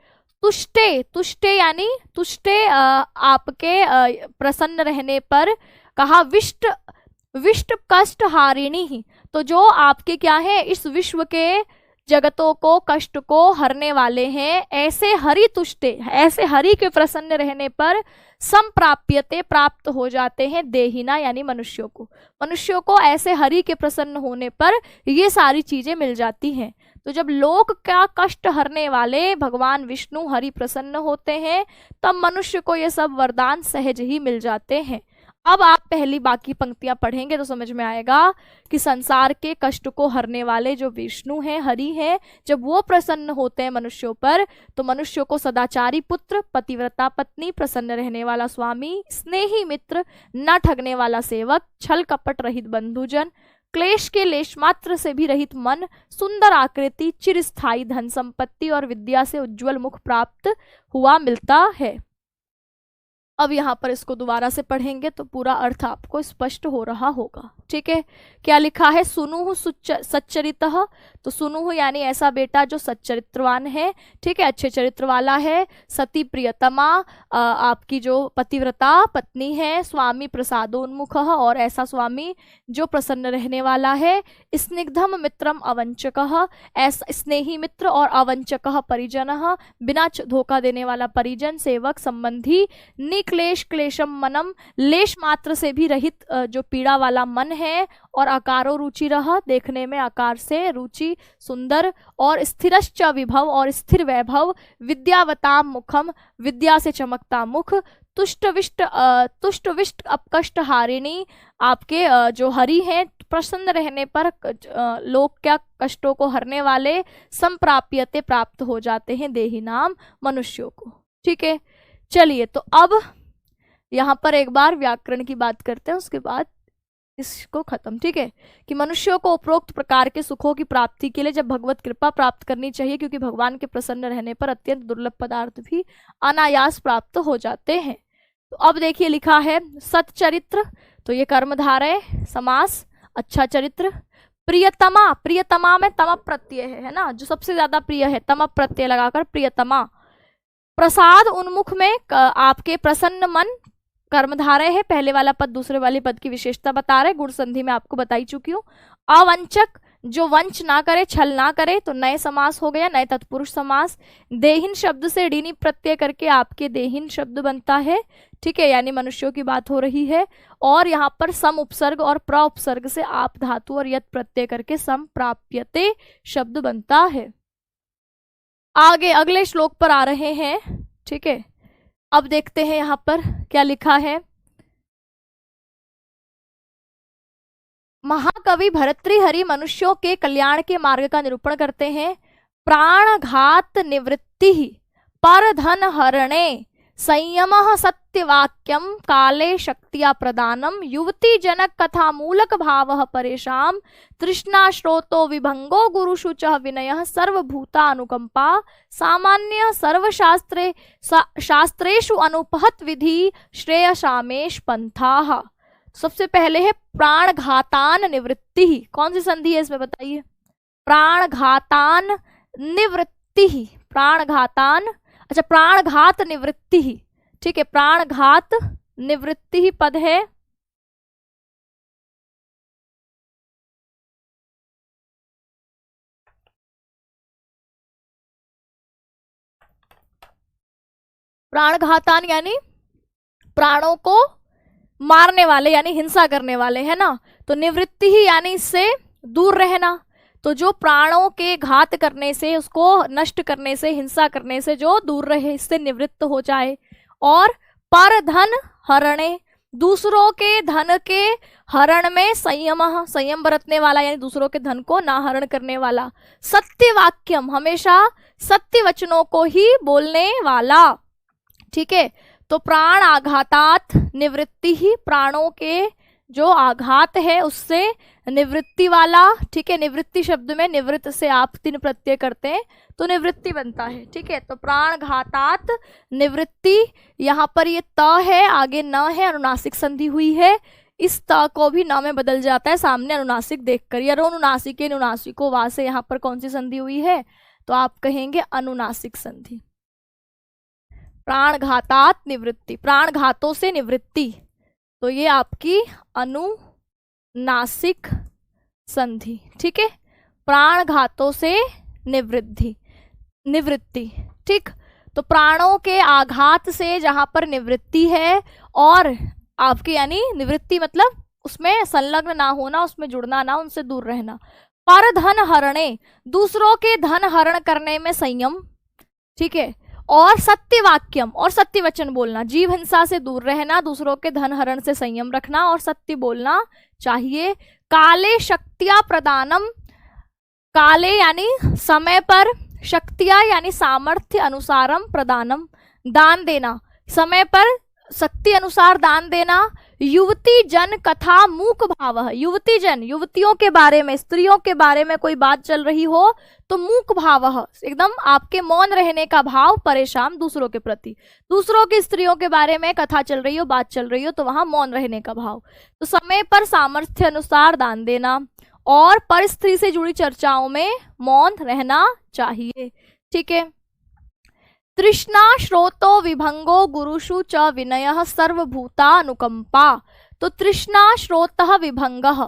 A: तुष्टे, तुष्टे यानी तुष्टे आपके प्रसन्न रहने पर। कहा विष्ट, विष्ट कष्ट हारिणी ही, तो जो आपके क्या है, इस विश्व के जगतों को, कष्ट को हरने वाले हैं। ऐसे हरि तुष्टे, ऐसे हरि के प्रसन्न रहने पर संप्राप्यते, प्राप्त हो जाते हैं, देहिना यानी मनुष्यों को। मनुष्यों को ऐसे हरि के प्रसन्न होने पर ये सारी चीजें मिल जाती हैं। तो जब लोक का कष्ट हरने वाले भगवान विष्णु हरि प्रसन्न होते हैं तब मनुष्य को ये सब वरदान सहज ही मिल जाते हैं। अब आप पहली बाकी पंक्तियां पढ़ेंगे तो समझ में आएगा कि संसार के कष्ट को हरने वाले जो विष्णु हैं, हरि हैं, जब वो प्रसन्न होते हैं मनुष्यों पर तो मनुष्यों को सदाचारी पुत्र, पतिव्रता पत्नी, प्रसन्न रहने वाला स्वामी, स्नेही मित्र, न ठगने वाला सेवक, छल कपट रहित बंधुजन, क्लेश के लेश मात्र से भी रहित मन, सुंदर आकृति, चिरस्थायी धन संपत्ति और विद्या से उज्जवल मुख प्राप्त हुआ मिलता है। अब यहाँ पर इसको दोबारा से पढ़ेंगे तो पूरा अर्थ आपको स्पष्ट हो रहा होगा। ठीक है, क्या लिखा है? सुनुहु सच्चरितः, तो सुनुहु यानी ऐसा बेटा जो सच्चरित्रवान है, ठीक है, अच्छे चरित्र वाला है। सती प्रियतमा, आपकी जो पतिव्रता पत्नी है। स्वामी प्रसादोन्मुख, और ऐसा स्वामी जो प्रसन्न रहने वाला है। स्निग्धम मित्रम अवंचकः, ऐसा स्नेही मित्र और अवंचकः परिजनः, बिना धोखा देने वाला परिजन, सेवक, संबंधी। निक्लेश क्लेशम मनम, लेश मात्र से भी रहित जो पीड़ा वाला मन है। और आकारो रुचि रहा, देखने में आकार से रुचि, सुंदर। और स्थिरश्च विभव, और स्थिर वैभव। विद्यावताम मुखम, विद्या से चमकता मुख। तुष्ट विष्ट अपकष्ट हारिणी, आपके जो हरि हैं प्रसन्न रहने पर लोक क्या कष्टों को हरने वाले। संप्राप्यते, प्राप्त हो जाते हैं, देही नाम मनुष्यों को। ठीक है, चलिए तो अब यहाँ पर एक बार व्याकरण की बात करते हैं, उसके बाद इसको खत्म। ठीक है, कि मनुष्यों को उपरोक्त प्रकार के सुखों की प्राप्ति के लिए जब भगवत कृपा प्राप्त करनी चाहिए, क्योंकि भगवान के प्रसन्न रहने पर अत्यंत दुर्लभ पदार्थ भी अनायास प्राप्त हो जाते हैं। तो अब देखिए लिखा है सच्चरित्र, तो ये कर्मधारय समास, अच्छा चरित्र। प्रियतमा, प्रियतमा में तम प्रत्यय है ना, जो सबसे ज्यादा प्रिय है, तम प्रत्यय लगाकर प्रियतमा। प्रसाद उन्मुख में आपके प्रसन्न मन कर्मधारय है, पहले वाला पद दूसरे वाले पद की विशेषता बता रहे, गुण संधि में आपको बताई चुकी हूँ। अवंचक, जो वंच ना करे, छल ना करे, तो नए समास हो गया, नए तत्पुरुष समास। देहिन शब्द से डीनी प्रत्यय करके आपके देहिन शब्द बनता है, ठीक है, यानी मनुष्यों की बात हो रही है। और यहाँ पर सम उपसर्ग और प्र उपसर्ग से आप धातु और यत प्रत्यय करके सम प्राप्यते शब्द बनता है। आगे अगले श्लोक पर आ रहे हैं, ठीक है। अब देखते हैं यहाँ पर क्या लिखा है। महाकवि भर्तृहरि मनुष्यों के कल्याण के मार्ग का निरूपण करते हैं। प्राणघात निवृत्ति पर धन हरणे संयम सत्यवाक्यम काले शक्तिया प्रदानम युवती जनक कथा मूलक भाव परेशान तृष्णा श्रोतो विभंगो गुरुषु च विनय सर्वभूता अनुकंपा सामान्य सर्वशास्त्रे शास्त्रेषु अनुपहत विधि श्रेयसामेश पंथाः। सबसे पहले है प्राणघातान निवृत्ति। कौन सी संधि है इसमें बताइए? प्राणघातान निवृत्ति, प्राणघातान, अच्छा प्राणघात निवृत्ति, ठीक है, प्राणघात निवृत्ति ही पद है। प्राणघातान यानी प्राणों को मारने वाले, यानी हिंसा करने वाले, है ना। तो निवृत्ति ही यानी इससे दूर रहना। तो जो प्राणों के घात करने से, उसको नष्ट करने से, हिंसा करने से जो दूर रहे, इससे निवृत्त हो जाए। और पर धन हरणे, दूसरों के धन के हरण में संयम, संयम बरतने वाला, यानी दूसरों के धन को ना हरण करने वाला। सत्य वाक्यम, हमेशा सत्य वचनों को ही बोलने वाला, ठीक है। तो प्राण आघातात निवृत्ति ही, प्राणों के जो आघात है उससे निवृत्ति वाला, ठीक है। निवृत्ति शब्द में निवृत्त से आप तीन प्रत्यय करते हैं तो निवृत्ति बनता है, ठीक है। तो प्राण घातात निवृत्ति, यहाँ पर ये त है, आगे न है, अनुनासिक संधि हुई है। इस त को भी न में बदल जाता है सामने अनुनासिक देखकर, या अनुनासिके नुनासिको वा से यहाँ पर कौन सी संधि हुई है, तो आप कहेंगे अनुनासिक संधि। प्राणघातात निवृत्ति, प्राणघातों से निवृत्ति, तो ये आपकी अनुनासिक संधि, ठीक है। प्राणघातों से निवृत्ति, निवृत्ति, ठीक। तो प्राणों के आघात से जहां पर निवृत्ति है, और आपकी यानी निवृत्ति मतलब उसमें संलग्न ना होना, उसमें जुड़ना ना, उनसे दूर रहना। पर धन हरणे, दूसरों के धन हरण करने में संयम, ठीक है। और सत्य वाक्यम, और सत्य वचन बोलना, जीव हिंसा से दूर रहना, दूसरों के धन हरण से संयम रखना और सत्य बोलना चाहिए। काले शक्तिया प्रदानम, काले यानी समय पर, शक्तिया यानी सामर्थ्य अनुसारम, प्रदानम दान देना, समय पर शक्ति अनुसार दान देना। युवती जन कथा मूक भाव, युवती जन, युवतियों के बारे में, स्त्रियों के बारे में कोई बात चल रही हो तो मूक भाव, एकदम आपके मौन रहने का भाव, परेशान दूसरों के प्रति, दूसरों की स्त्रियों के बारे में कथा चल रही हो, बात चल रही हो तो वहां मौन रहने का भाव। तो समय पर सामर्थ्य अनुसार दान देना, और पर स्त्री से जुड़ी चर्चाओं में मौन रहना चाहिए, ठीक है। तृष्णा श्रोतो विभंगो गुरुषु च विनय सर्वभूता अनुकंपा। तो तृष्णा श्रोतः विभंगः,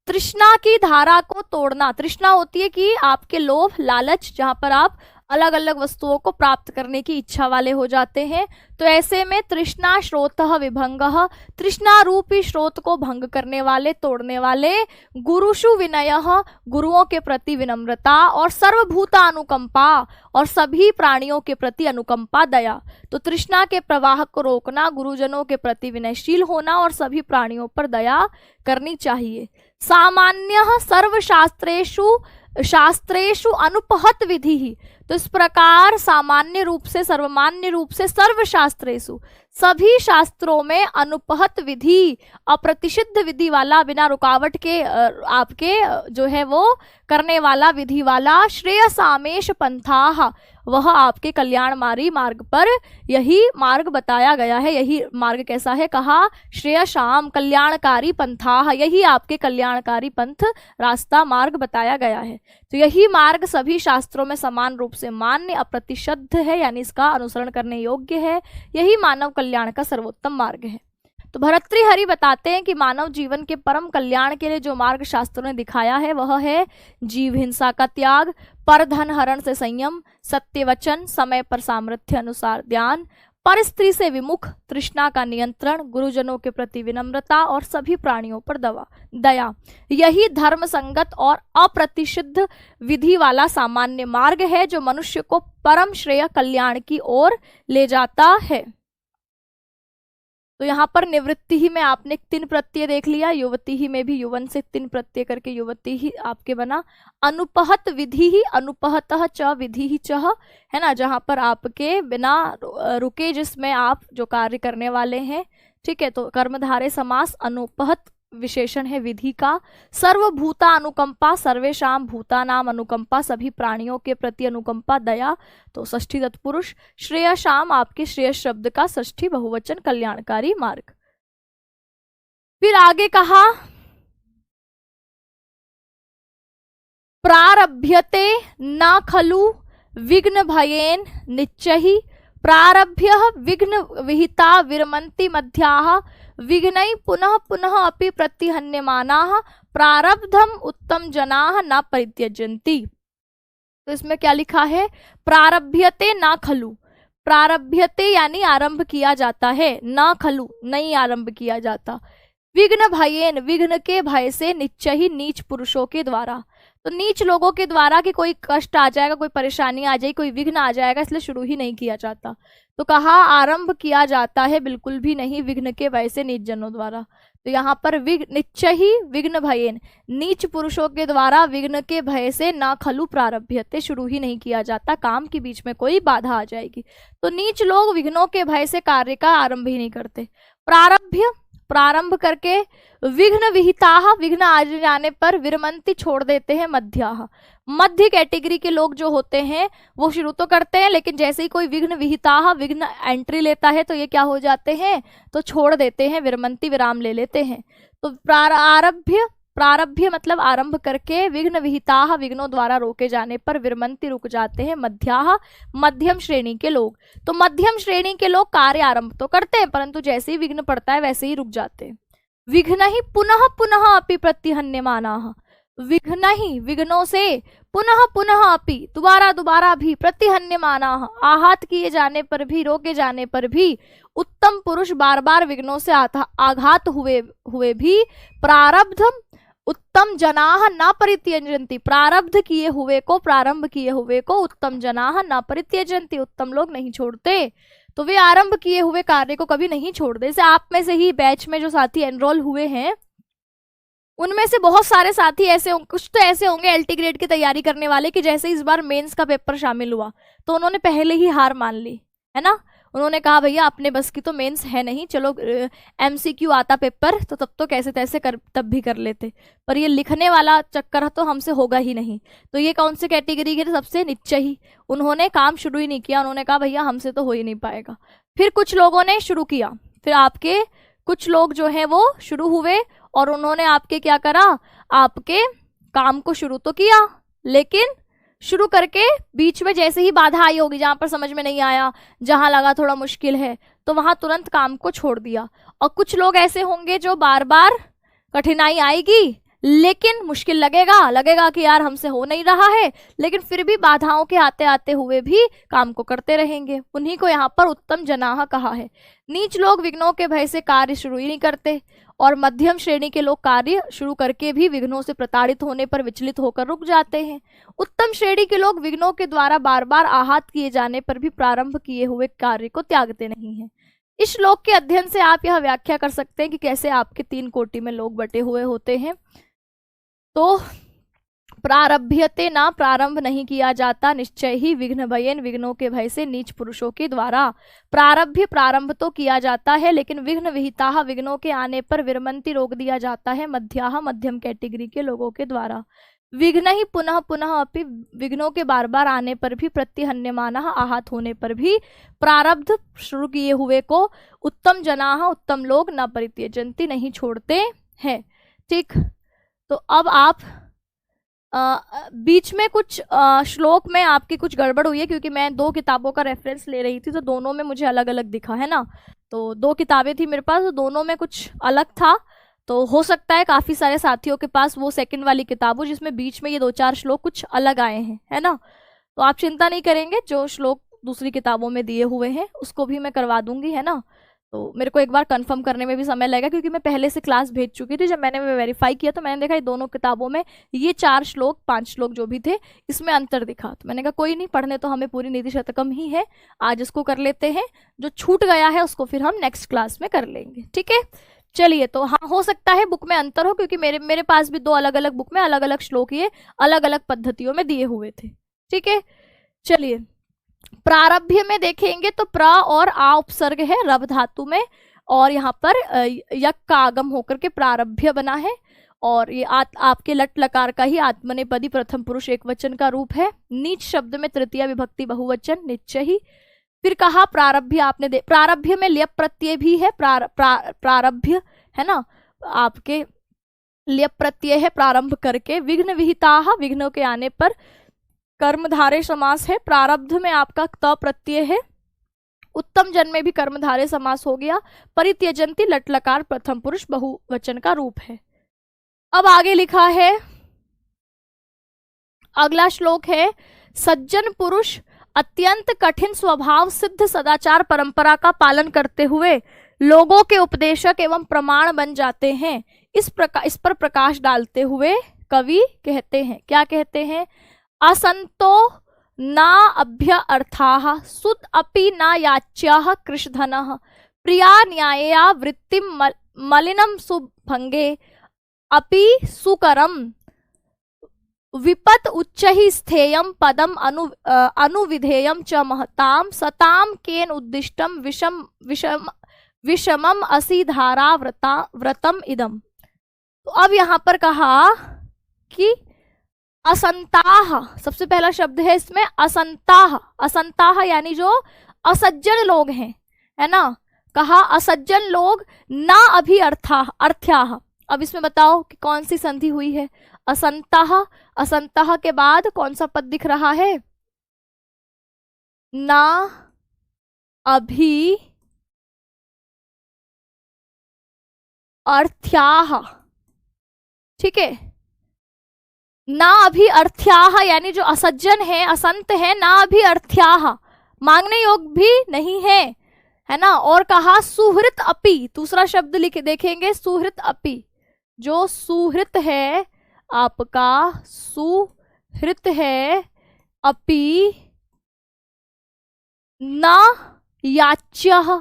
A: तृष्णा की धारा को तोड़ना। तृष्णा होती है कि आपके लोभ, लालच, जहां पर आप अलग अलग वस्तुओं को प्राप्त करने की इच्छा वाले हो जाते हैं। तो ऐसे में तृष्णा श्रोतः विभंगः, तृष्णा रूपी स्रोत को भंग करने वाले, तोड़ने वाले। गुरुषु विनयः, गुरुओं के प्रति विनम्रता। और सर्वभूता अनुकंपा, और सभी प्राणियों के प्रति अनुकंपा, दया। तो तृष्णा के प्रवाह को रोकना, गुरुजनों के प्रति विनयशील होना और सभी प्राणियों पर दया करनी चाहिए। सामान्य सर्वशास्त्रेषु शास्त्रेषु अनुपहत विधि ही, तो इस प्रकार सामान्य रूप से, सर्वमान्य रूप से, सर्वशास्त्रेषु सभी शास्त्रों में, अनुपहत विधि अप्रतिषिद्ध विधि वाला, बिना रुकावट के आपके जो है वो करने वाला, विधि वाला। श्रेयसामेश पंथाः, वह आपके कल्याणकारी मार्ग पर यही मार्ग बताया गया है। यही मार्ग कैसा है? कहा श्रेयसाम कल्याणकारी पंथाः, यही आपके कल्याणकारी पंथ, रास्ता, मार्ग बताया गया है। तो यही मार्ग सभी शास्त्रों में समान रूप से मान्य, अप्रतिशुद्ध है, यानी इसका अनुसरण करने योग्य है। यही मानव कल्याण का सर्वोत्तम मार्ग है। तो भर्तृहरि बताते हैं कि मानव जीवन के परम कल्याण के लिए जो मार्ग शास्त्रों ने दिखाया है वह है जीव हिंसा का त्याग, पर धन हरण से संयम, सत्य वचन, समय पर सामर्थ्य अनुसार ध्यान, पर स्त्री से विमुख, तृष्णा का नियंत्रण, गुरुजनों के प्रति विनम्रता और सभी प्राणियों पर दया। यही धर्म संगत और अप्रतिषिद्ध विधि वाला सामान्य मार्ग है जो मनुष्य को परम श्रेय कल्याण की ओर ले जाता है। तो यहाँ पर निवृत्ति ही में आपने 3 प्रत्यय देख लिया, युवती ही में भी युवन से 3 प्रत्यय करके युवती ही आपके बना। अनुपहत विधि ही, अनुपहतः च विधि ही चह, है ना, जहाँ पर आपके बिना रुके जिसमें आप जो कार्य करने वाले हैं, ठीक है। तो कर्मधारय समास, अनुपहत विशेषण है विधि का। सर्वभूता अनुकंपा, सर्वेशाम भूतानाम अनुकंपा, सभी प्राणियों के प्रति अनुकंपा, दया। तो षष्ठी तत्पुरुष। श्रेयशाम आपके श्रेयस शब्द का षष्ठी बहुवचन, कल्याणकारी मार्ग। फिर आगे कहा प्रारभ्यते न खलु विघ्न भयेन निश्चहि, प्रारभ्य विघ्न विहिता विरमन्ति मध्याः, विघ्नै पुनः पुनः अपि प्रतिहन्यमानाः, प्रारब्धम उत्तम जनाः न परित्यजन्ति। तो इसमें क्या लिखा है? प्रारभ्यते न खलु, प्रारभ्यते यानी आरंभ किया जाता है, न खलु नहीं आरंभ किया जाता, विघ्न भयेन विघ्न के भय से, निश्चय नीच पुरुषों के द्वारा। तो नीच लोगों के द्वारा कि कोई कष्ट आ जाएगा, कोई परेशानी आ जाएगी, कोई विघ्न आ जाएगा, इसलिए शुरू ही नहीं किया जाता। तो कहा आरंभ किया जाता है बिल्कुल भी नहीं विघ्न के भय से, नीच जनों द्वारा। तो यहाँ पर निश्चय ही विघ्न भयेन, नीच पुरुषों के द्वारा विघ्न के भय से, ना खलु प्रारभ्यते शुरू ही नहीं किया जाता, काम के बीच में कोई बाधा आ जाएगी। तो नीच लोग विघ्नों के भय से कार्य का आरंभ ही नहीं करते। प्रारभ्य प्रारंभ करके, विघ्न विहिताः विघ्न आ जाने पर, विरमंती छोड़ देते हैं, मध्याः मध्य कैटेगरी के लोग जो होते हैं वो शुरू तो करते हैं, लेकिन जैसे ही कोई विघ्न विहिताः विघ्न एंट्री लेता है तो ये क्या हो जाते हैं? तो छोड़ देते हैं, विरमंती विराम ले लेते हैं। तो प्रारभ्य मतलब आरंभ करके, विघ्न विहिताः विघ्नों द्वारा रोके जाने पर, विरमंती रुक जाते हैं, मध्याः मध्यम श्रेणी के लोग। तो मध्यम श्रेणी के लोग कार्य आरंभ तो करते हैं परंतु जैसे ही विघ्न पड़ता है वैसे ही रुक जाते हैं। विघ्न ही पुनः पुनः अपि प्रतिहन्यमानाः, विघ्न ही विघ्नों से, पुनः पुनः अपि दोबारा दोबारा भी, प्रतिहन्यमानाः आहत किए जाने पर भी, रोके जाने पर भी, उत्तम पुरुष बार बार विघ्नों से आघात हुए भी, प्रारब्धम उत्तम जनाः न परित्यजन्ति, प्रारब्ध किए हुए को, प्रारंभ किए हुए को, उत्तम जनाः न परित्यजन्ति उत्तम लोग नहीं छोड़ते। तो वे आरंभ किए हुए कार्य को कभी नहीं छोड़ते। जैसे आप में से ही बैच में जो साथी एनरोल हुए हैं उनमें से बहुत सारे साथी ऐसे होंगे, कुछ तो ऐसे होंगे एलटी ग्रेड की तैयारी करने वाले कि जैसे इस बार मेंस का पेपर शामिल हुआ तो उन्होंने पहले ही हार मान ली, है ना। उन्होंने कहा भैया अपने बस की तो मेंस है नहीं, चलो एमसीक्यू आता पेपर तो तब तो कैसे तैसे तब भी कर लेते, पर ये लिखने वाला चक्कर तो हमसे होगा ही नहीं। तो ये कौन से कैटेगरी के? सबसे नीचे ही। उन्होंने काम शुरू ही नहीं किया, उन्होंने कहा भैया हमसे तो हो ही नहीं पाएगा। फिर कुछ लोगों ने शुरू किया, फिर आपके कुछ लोग जो है वो शुरू हुए और उन्होंने आपके क्या करा, आपके काम को शुरू तो किया, लेकिन शुरू करके बीच में जैसे ही बाधा आई होगी, जहां पर समझ में नहीं आया, जहां लगा थोड़ा मुश्किल है, तो वहां तुरंत काम को छोड़ दिया। और कुछ लोग ऐसे होंगे जो बार बार कठिनाई आएगी लेकिन मुश्किल लगेगा कि यार हमसे हो नहीं रहा है, लेकिन फिर भी बाधाओं के आते आते हुए भी काम को करते रहेंगे। उन्हीं को यहाँ पर उत्तम जनाः कहा है। नीच लोग विघ्नों के भय से कार्य शुरू ही नहीं करते और मध्यम श्रेणी के लोग कार्य शुरू करके भी विघ्नों से प्रताड़ित होने पर विचलित होकर रुक जाते हैं। उत्तम श्रेणी के लोग विघ्नों के द्वारा बार बार आहत किए जाने पर भी प्रारंभ किए हुए कार्य को त्यागते नहीं हैं। इस श्लोक के अध्ययन से आप यह व्याख्या कर सकते हैं कि कैसे आपके 3 कोटि में लोग बटे हुए होते हैं। तो प्रारभ्यते ना, प्रारंभ नहीं किया जाता, निश्चय ही विघ्न भयेन विघ्नों के भय से नीच पुरुषों के द्वारा। प्रारभ्य प्रारंभ तो किया जाता है लेकिन विघ्न विहिताः विघ्नों के आने पर विरमंती रोक दिया जाता है, मध्याः मध्यम कैटेगरी के लोगों के द्वारा। विघ्न ही पुनः पुनः अपि, विघ्नों के बार बार आने पर भी, प्रतिहन्यमानः आहत होने पर भी, प्रारब्ध शुरू किए हुए को, उत्तम जनाः उत्तम लोग, न परित्यजन्ति नहीं छोड़ते हैं। ठीक, तो अब आप बीच में कुछ श्लोक में आपकी कुछ गड़बड़ हुई है, क्योंकि मैं 2 किताबों का रेफरेंस ले रही थी, तो दोनों में मुझे अलग अलग दिखा है ना। तो 2 किताबें थी मेरे पास, तो दोनों में कुछ अलग था। तो हो सकता है काफी सारे साथियों के पास वो सेकंड वाली किताब हो जिसमें बीच में ये 2-4 श्लोक कुछ अलग आए हैं, है ना। तो आप चिंता नहीं करेंगे, जो श्लोक दूसरी किताबों में दिए हुए हैं उसको भी मैं करवा दूंगी, है ना। तो मेरे को एक बार कंफर्म करने में भी समय लगेगा, क्योंकि मैं पहले से क्लास भेज चुकी थी। जब मैंने वेरीफाई किया तो मैंने देखा ये दोनों किताबों में ये 4 श्लोक 5 श्लोक जो भी थे इसमें अंतर दिखा। तो मैंने कहा कोई नहीं, पढ़ने तो हमें पूरी नीति शतकम ही है, आज इसको कर लेते हैं, जो छूट गया है उसको फिर हम नेक्स्ट क्लास में कर लेंगे। ठीक है, चलिए। तो हाँ, हो सकता है बुक में अंतर हो, क्योंकि मेरे पास भी 2 अलग अलग बुक में अलग अलग श्लोक ये अलग अलग पद्धतियों में दिए हुए थे। ठीक है, चलिए। प्रारब्ध्य में देखेंगे तो प्र और आ उपसर्ग है रभ धातु में, और यहाँ पर यक का आगम होकर के प्रारब्ध्य बना है, और ये आपके लट लकार का ही आत्मनेपदी प्रथम पुरुष एक वचन का रूप है। नीच शब्द में तृतीय विभक्ति बहुवचन निश्चय ही। फिर कहा प्रारब्ध्य, आपने प्रारब्ध्य में ल्यप प्रत्यय भी है, प्रारब्ध्य है ना, आपके ल्यप प्रत्यय है प्रारंभ करके। विघ्न विहिताः, विघ्नों के आने पर। कर्मधारय समास है, प्रारब्ध में आपका त प्रत्यय है। उत्तम जन में भी कर्मधारय समास हो गया। परित्यजन्ति लट लकार प्रथम पुरुष बहुवचन का रूप है। अब आगे लिखा है, अगला श्लोक है, सज्जन पुरुष अत्यंत कठिन स्वभाव सिद्ध सदाचार परंपरा का पालन करते हुए लोगों के उपदेशक एवं प्रमाण बन जाते हैं। इस पर प्रकाश डालते हुए कवि कहते हैं, क्या कहते हैं, असंतो ना अभ्य अर्थाः सुत अपि न याच्याः कृषधनः प्रिया न्यायया वृत्तिम मलिनम सुभंगे अपि सुकरम विपत उच्चहि स्थेयम पदम अनुविधेयम च महताम सताम केन उद्दिष्टम विषमम असि धारा व्रतम इदम। तो अब यहाँ पर कहा कि असंताह, सबसे पहला शब्द है इसमें असंताह। असंताह यानी जो असज्जन लोग हैं, है ना। कहा असज्जन लोग ना अभी अर्थ्याह। अब इसमें बताओ कि कौन सी संधि हुई है। असंताह, असंताह के बाद कौन सा पद दिख रहा है, ना अभी अर्थ्याह। ठीक है, ना अभी अर्थ्याह यानी जो असज्जन है, असंत है, ना अभी अर्थ्याह, मांगने योग भी नहीं है, है ना। और कहा सुहृत अपि, दूसरा शब्द लिखे देखेंगे, सुहृत अपि। जो सुहृत है आपका, सुहृत है, अपि न याच्यः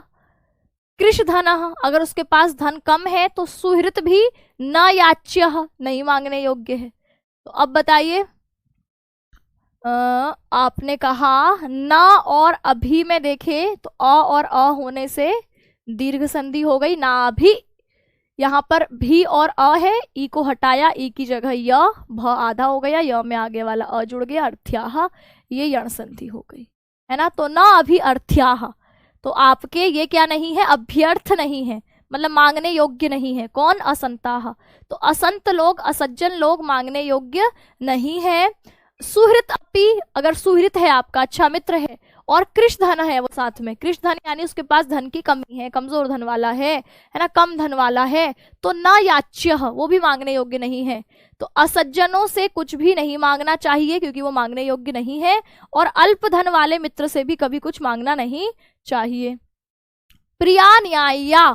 A: कृषधनः, अगर उसके पास धन कम है तो सुहृत भी न याच्यः, नहीं मांगने योग्य है। तो अब बताइए, आपने कहा न और अभी में देखे तो अ और अ होने से दीर्घ संधि हो गई, ना अभी। यहाँ पर भी और अ है, ई को हटाया, ई की जगह य, भ आधा हो गया, य में आगे वाला अ जुड़ गया, अर्थ्याह, ये यण संधि हो गई, है ना। तो न अभी अर्थ्याह, तो आपके ये क्या नहीं है, अभ्यर्थ नहीं है, मतलब मांगने योग्य नहीं है। कौन, असंताह। तो असंत लोग, असज्जन लोग मांगने योग्य नहीं है। सुहृत अपि, अगर सुहृत है आपका, अच्छा मित्र है, और कृषधन है वो साथ में, कृषधन यानी उसके पास धन की कमी है, कमजोर धन वाला है ना, कम धन वाला है, तो न याच्यः, वो भी मांगने योग्य नहीं है। तो असज्जनों से कुछ भी नहीं मांगना चाहिए, क्योंकि वो मांगने योग्य नहीं है। और अल्प धन वाले मित्र से भी कभी कुछ मांगना नहीं चाहिए। प्रिया न्याय्या,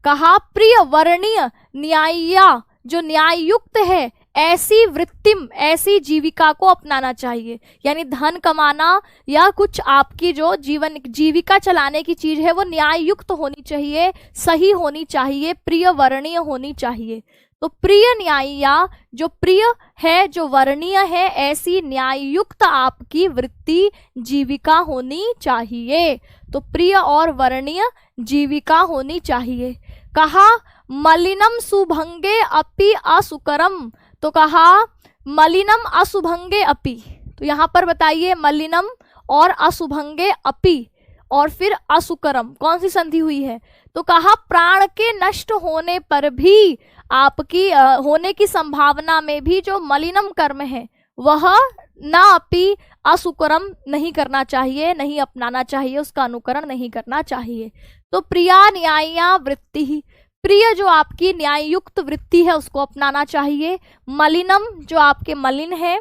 A: कहा प्रिय वर्णीय न्याय्या, जो न्याय युक्त है, ऐसी वृत्तिम, ऐसी जीविका को अपनाना चाहिए। यानी धन कमाना या कुछ आपकी जो जीविका चलाने की चीज है वो न्याय युक्त होनी चाहिए, सही होनी चाहिए, प्रिय वर्णीय होनी चाहिए। तो प्रिय न्याय्या, जो प्रिय है, जो वर्णीय है, ऐसी न्याय युक्त आपकी वृत्ति जीविका होनी चाहिए। तो प्रिय और वर्णीय जीविका होनी चाहिए। कहा मलिनम सुभंगे अपि असुकरम, तो कहा मलिनम अशुभंगे अपि, तो यहाँ पर बताइए मलिनम और अशुभंगे अपि और फिर असुकरम कौन सी संधि हुई है? तो कहा प्राण के नष्ट होने पर भी आपकी होने की संभावना में भी जो मलिनम कर्म है वह ना अपि असुकरम नहीं करना चाहिए, नहीं अपनाना चाहिए, उसका अनुकरण नहीं करना चाहिए। तो प्रिया न्याय्या वृत्ति ही, प्रिय जो आपकी न्याय युक्त वृत्ति है उसको अपनाना चाहिए। मलिनम जो आपके मलिन है,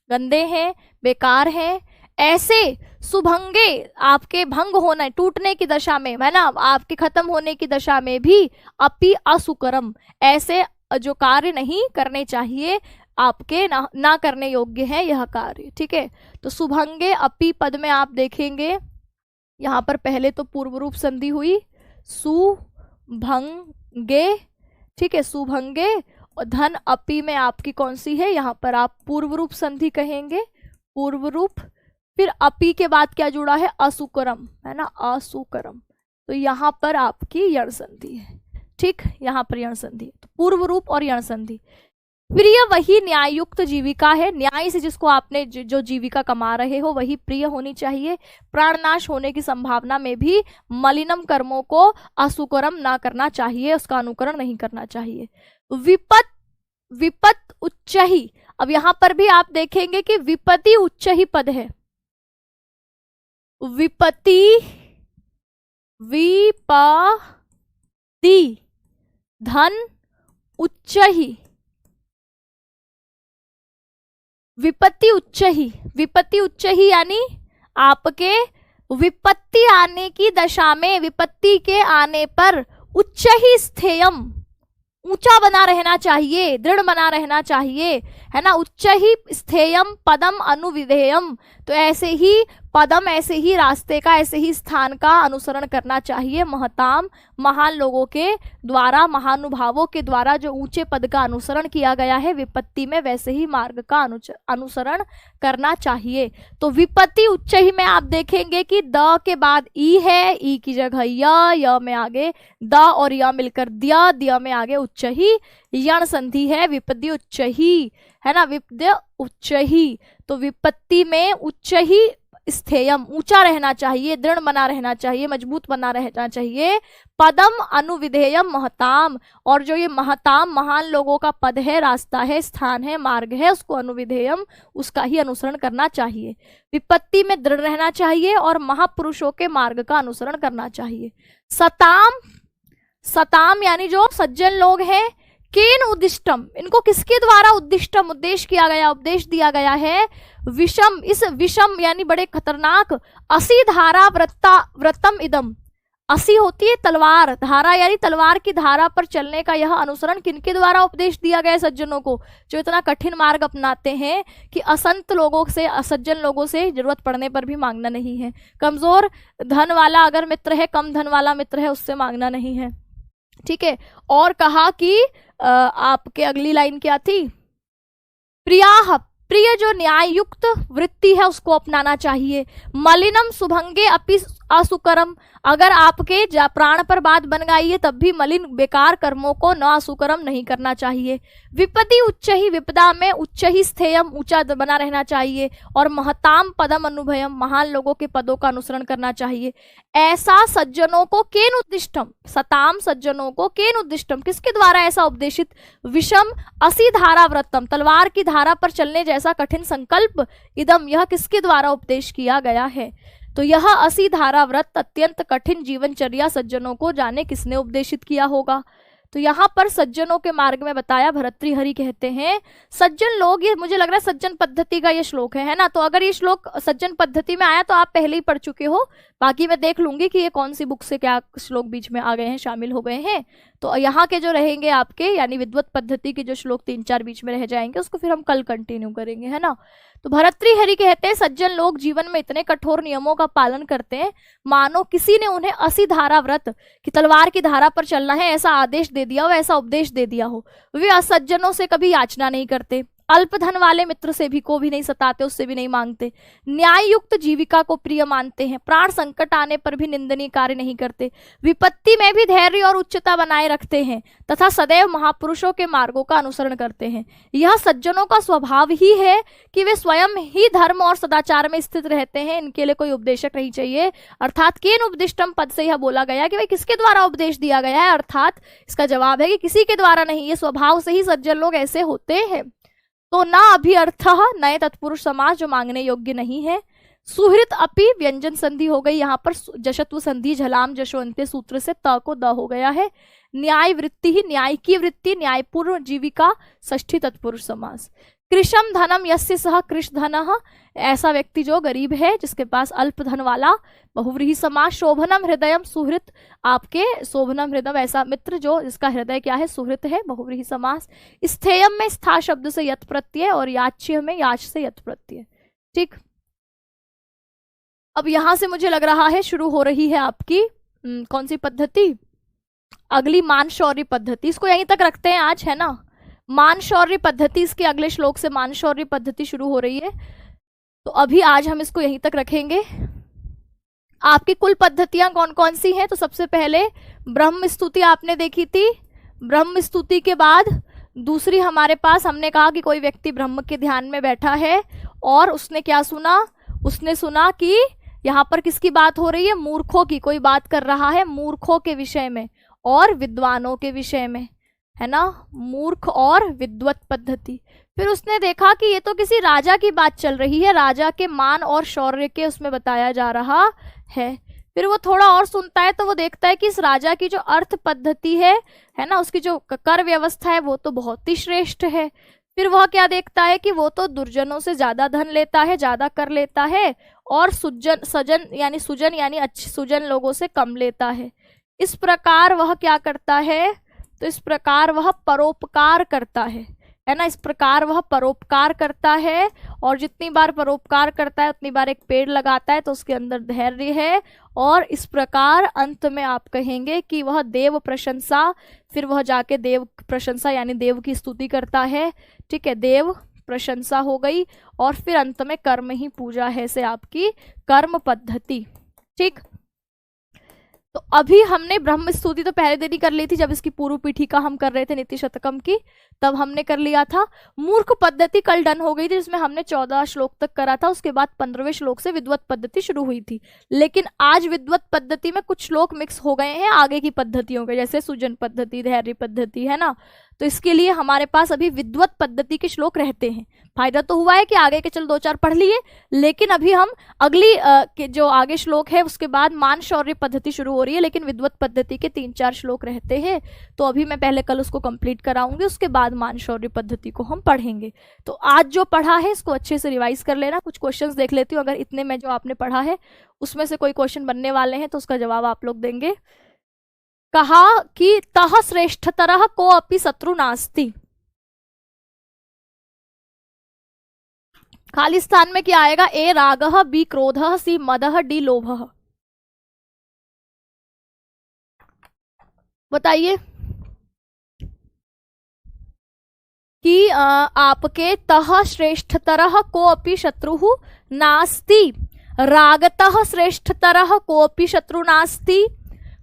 A: गंदे हैं, बेकार हैं, ऐसे सुभंगे आपके भंग होने टूटने की दशा में है ना, आपके खत्म होने की दशा में भी अपि असुकरम ऐसे जो कार्य नहीं करने चाहिए, आपके ना करने योग्य है यह कार्य। ठीक है, तो सुभंगे अपि पद में आप देखेंगे यहाँ पर पहले तो पूर्व रूप संधि हुई सुभंगे, ठीक है, सुभंगे, और धन अपि में आपकी कौन सी है, यहाँ पर आप पूर्व रूप संधि कहेंगे, पूर्व रूप, फिर अपि के बाद क्या जुड़ा है, असुकरम है ना, असुकरम, तो यहाँ पर आपकी यण संधि है। ठीक, यहाँ पर यण संधि, तो पूर्व रूप और यण संधि। प्रिय वही न्यायुक्त जीविका है, न्याय से जिसको आपने जो जीविका कमा रहे हो वही प्रिय होनी चाहिए। प्राणनाश होने की संभावना में भी मलिनम कर्मों को असुकरम ना करना चाहिए, उसका अनुकरण नहीं करना चाहिए। विपत, विपत उच्च ही, अब यहां पर भी आप देखेंगे कि विपत्ति उच्च ही पद है, विपत्ति विपत्ति धन उच्च ही, विपत्ति उच्च ही, विपत्ति उच्च ही यानी आपके विपत्ति आने की दशा में, विपत्ति के आने पर उच्च ही स्थेयम, ऊंचा बना रहना चाहिए, दृढ़ बना रहना चाहिए, है ना, उच्च ही स्थेयम पदम अनुविधेयम, तो ऐसे ही पदम, ऐसे ही रास्ते का, ऐसे ही स्थान का अनुसरण करना चाहिए। महताम, महान लोगों के द्वारा, महानुभावों के द्वारा जो ऊंचे पद का अनुसरण किया गया है विपत्ति में, वैसे ही मार्ग का अनुसरण करना चाहिए। तो विपत्ति उच्च ही में आप देखेंगे कि द के बाद ई है, ई की जगह य में आगे द और य मिलकर द्य में आगे उच्च ही यण संधि है, विपत्ति उच्च ही है ना, विपद्य उच्च ही, तो विपत्ति में उच्च ही स्थेयम, ऊंचा रहना चाहिए, दृढ़ बना रहना चाहिए, मजबूत बना रहना चाहिए। पदम अनुविधेयम महताम, और जो ये महताम महान लोगों का पद है, रास्ता है, स्थान है, मार्ग है, उसको अनुविधेयम, उसका ही अनुसरण करना चाहिए। विपत्ति में दृढ़ रहना चाहिए और महापुरुषों के मार्ग का अनुसरण करना चाहिए। सताम, सताम यानी जो सज्जन लोग हैं, केन उद्दिष्टम, इनको किसके द्वारा उद्दिष्टम, उद्देश्य किया गया, उपदेश दिया गया है, विषम, इस विषम यानी बड़े खतरनाक, असी धारा व्रतम इदम, असी होती है तलवार, धारा यानी तलवार की धारा पर चलने का यह अनुसरण किनके द्वारा उपदेश दिया गया है, सज्जनों को, जो इतना कठिन मार्ग अपनाते हैं कि असंत लोगों से, असज्जन लोगों से जरूरत पड़ने पर भी मांगना नहीं है, कमजोर धन वाला अगर मित्र है, कम धन वाला मित्र है, उससे मांगना नहीं है। ठीक है, और कहा कि आपके अगली लाइन क्या थी, प्रियाह, प्रिय जो न्याय युक्त वृत्ति है उसको अपनाना चाहिए। मलिनम सुभंगे अपि असुकरम, अगर आपके प्राण पर बात बन गई है तब भी मलिन बेकार कर्मों को न असुकरम नहीं करना चाहिए। विपत्ति उच्च ही, विपदा में उच्च ही स्थेयम, ऊंचा बना रहना चाहिए। और महताम पदम अनुभयम, महान लोगों के पदों का अनुसरण करना चाहिए। ऐसा सज्जनों को केन उद्दिष्टम, सताम सज्जनों को केन उद्दिष्टम, किसके द्वारा ऐसा उपदेशित, विषम असी धारा व्रतम, तलवार की धारा पर चलने जैसा कठिन संकल्प, इदम यह किसके द्वारा उपदेश किया गया है। तो यह असी धारा व्रत अत्यंत कठिन जीवनचर्या सज्जनों को जाने किसने उपदेशित किया होगा। तो यहाँ पर सज्जनों के मार्ग में बताया, भर्तृहरि कहते हैं सज्जन लोग, ये मुझे लग रहा है सज्जन पद्धति का ये श्लोक है ना, तो अगर ये श्लोक सज्जन पद्धति में आया तो आप पहले ही पढ़ चुके हो, बाकी मैं देख लूंगी कि ये कौन सी बुक से क्या श्लोक बीच में आ गए हैं, शामिल हो गए हैं। तो यहाँ के जो रहेंगे आपके यानी विद्वत पद्धति के जो श्लोक 3-4 बीच में रह जाएंगे उसको फिर हम कल कंटिन्यू करेंगे, है ना। तो भर्तृहरि कहते हैं सज्जन लोग जीवन में इतने कठोर नियमों का पालन करते हैं मानो किसी ने उन्हें असी धारा व्रत की तलवार की धारा पर चलना है ऐसा आदेश दे दिया हो, ऐसा उपदेश दे दिया हो। वे असज्जनों से कभी याचना नहीं करते, अल्प धन वाले मित्र से भी को भी नहीं सताते, उससे भी नहीं मांगते, न्याय युक्त जीविका को प्रिय मानते हैं, प्राण संकट आने पर भी निंदनीय कार्य नहीं करते, विपत्ति में भी धैर्य और उच्चता बनाए रखते हैं तथा सदैव महापुरुषों के मार्गों का अनुसरण करते हैं। यह सज्जनों का स्वभाव ही है कि वे स्वयं ही धर्म और सदाचार में स्थित रहते हैं, इनके लिए कोई उपदेशक नहीं चाहिए। अर्थात केन उपदिष्टम पद से यह बोला गया कि भाई किसके द्वारा उपदेश दिया गया है, अर्थात इसका जवाब है कि किसी के द्वारा नहीं, ये स्वभाव से ही सज्जन लोग ऐसे होते हैं। तो ना अभिअर्थः नए तत्पुरुष समास जो मांगने योग्य नहीं है। सुहृत अपि व्यंजन संधि हो गई, यहाँ पर जशत्व संधि झलाम जशोअंत्य सूत्र से त को द हो गया है। न्याय वृत्ति ही न्याय की वृत्ति, न्यायपूर्ण जीविका षष्ठी तत्पुरुष समास। कृशम धनम यस्य सह कृश धनः, ऐसा व्यक्ति जो गरीब है जिसके पास अल्प धन वाला, बहुव्रीहि समास। शोभनम हृदयम सुहृत, आपके शोभनम हृदय ऐसा मित्र जो जिसका हृदय क्या है, सुहृत है, बहुव्रीहि समास। स्थेयम में स्था शब्द से यत प्रत्यय और याच्य में याच से यत प्रत्यय। ठीक, अब यहां से मुझे लग रहा है शुरू हो रही है आपकी कौन सी पद्धति, अगली मान शौर्य पद्धति। इसको यहीं तक रखते हैं आज, है ना। मान शौर्य पद्धति, इसके अगले श्लोक से मान शौर्य पद्धति शुरू हो रही है, तो अभी आज हम इसको यहीं तक रखेंगे। आपकी कुल पद्धतियां कौन कौन सी हैं, तो सबसे पहले ब्रह्म स्तुति आपने देखी थी। ब्रह्म स्तुति के बाद दूसरी हमारे पास, हमने कहा कि कोई व्यक्ति ब्रह्म के ध्यान में बैठा है और उसने क्या सुना, उसने सुना कि यहाँ पर किसकी बात हो रही है, मूर्खों की, कोई बात कर रहा है मूर्खों के विषय में और विद्वानों के विषय में, है ना, मूर्ख और विद्वत पद्धति। फिर उसने देखा कि ये तो किसी राजा की बात चल रही है, राजा के मान और शौर्य के उसमें बताया जा रहा है। फिर वो थोड़ा और सुनता है तो वो देखता है कि इस राजा की जो अर्थ पद्धति है ना, उसकी जो कर व्यवस्था है वो तो बहुत ही श्रेष्ठ है। फिर वह क्या देखता है कि वो तो दुर्जनों से ज्यादा धन लेता है, ज्यादा कर लेता है, और सुजन यानी अच्छे सुजन लोगों से कम लेता है। इस प्रकार वह क्या करता है, तो इस प्रकार वह परोपकार करता है ना, इस प्रकार वह परोपकार करता है, और जितनी बार परोपकार करता है उतनी बार एक पेड़ लगाता है, तो उसके अंदर धैर्य है। और इस प्रकार अंत में आप कहेंगे कि वह देव प्रशंसा, फिर वह जाके देव प्रशंसा यानी देव की स्तुति करता है। ठीक है, देव प्रशंसा हो गई, और फिर अंत में कर्म ही पूजा है से आपकी कर्म पद्धति। ठीक, तो अभी हमने ब्रह्म स्तुति तो पहले दिन ही कर ली थी, जब इसकी पूर्व पीठिका हम कर रहे थे नीति शतकम की, तब हमने कर लिया था। मूर्ख पद्धति कल डन हो गई थी, जिसमें हमने 14 श्लोक तक करा था, उसके बाद 15वें श्लोक से विद्वत पद्धति शुरू हुई थी। लेकिन आज विद्वत पद्धति में कुछ श्लोक मिक्स हो गए हैं आगे की पद्धतियों के, जैसे सुजन पद्धति, धैर्य पद्धति, है ना। तो इसके लिए हमारे पास अभी विद्वत पद्धति के श्लोक रहते हैं। फायदा तो हुआ है कि आगे के चल 2-4 पढ़ लिए, लेकिन अभी हम अगली के जो आगे श्लोक है उसके बाद मान शौर्य पद्धति शुरू हो रही है, लेकिन विद्वत पद्धति के 3-4 श्लोक रहते हैं। तो अभी मैं पहले कल उसको कंप्लीट कराऊंगी, उसके बाद मान शौर्य पद्धति को हम पढ़ेंगे। तो आज जो पढ़ा है इसको अच्छे से रिवाइज कर लेना। कुछ क्वेश्चंस देख लेती हूँ, अगर इतने में जो आपने पढ़ा है उसमें से कोई क्वेश्चन बनने वाले हैं तो उसका जवाब आप लोग देंगे। कहा कि तह श्रेष्ठतरः को अपि शत्रु नास्ति, खाली स्थान में क्या आएगा, ए रागः, बी क्रोधः, सी मदः, डी लोभः। बताइए कि आपके तह श्रेष्ठतरः कोऽपि शत्रुः नास्ति, रागतः श्रेष्ठतरः कोऽपि शत्रु नास्ति,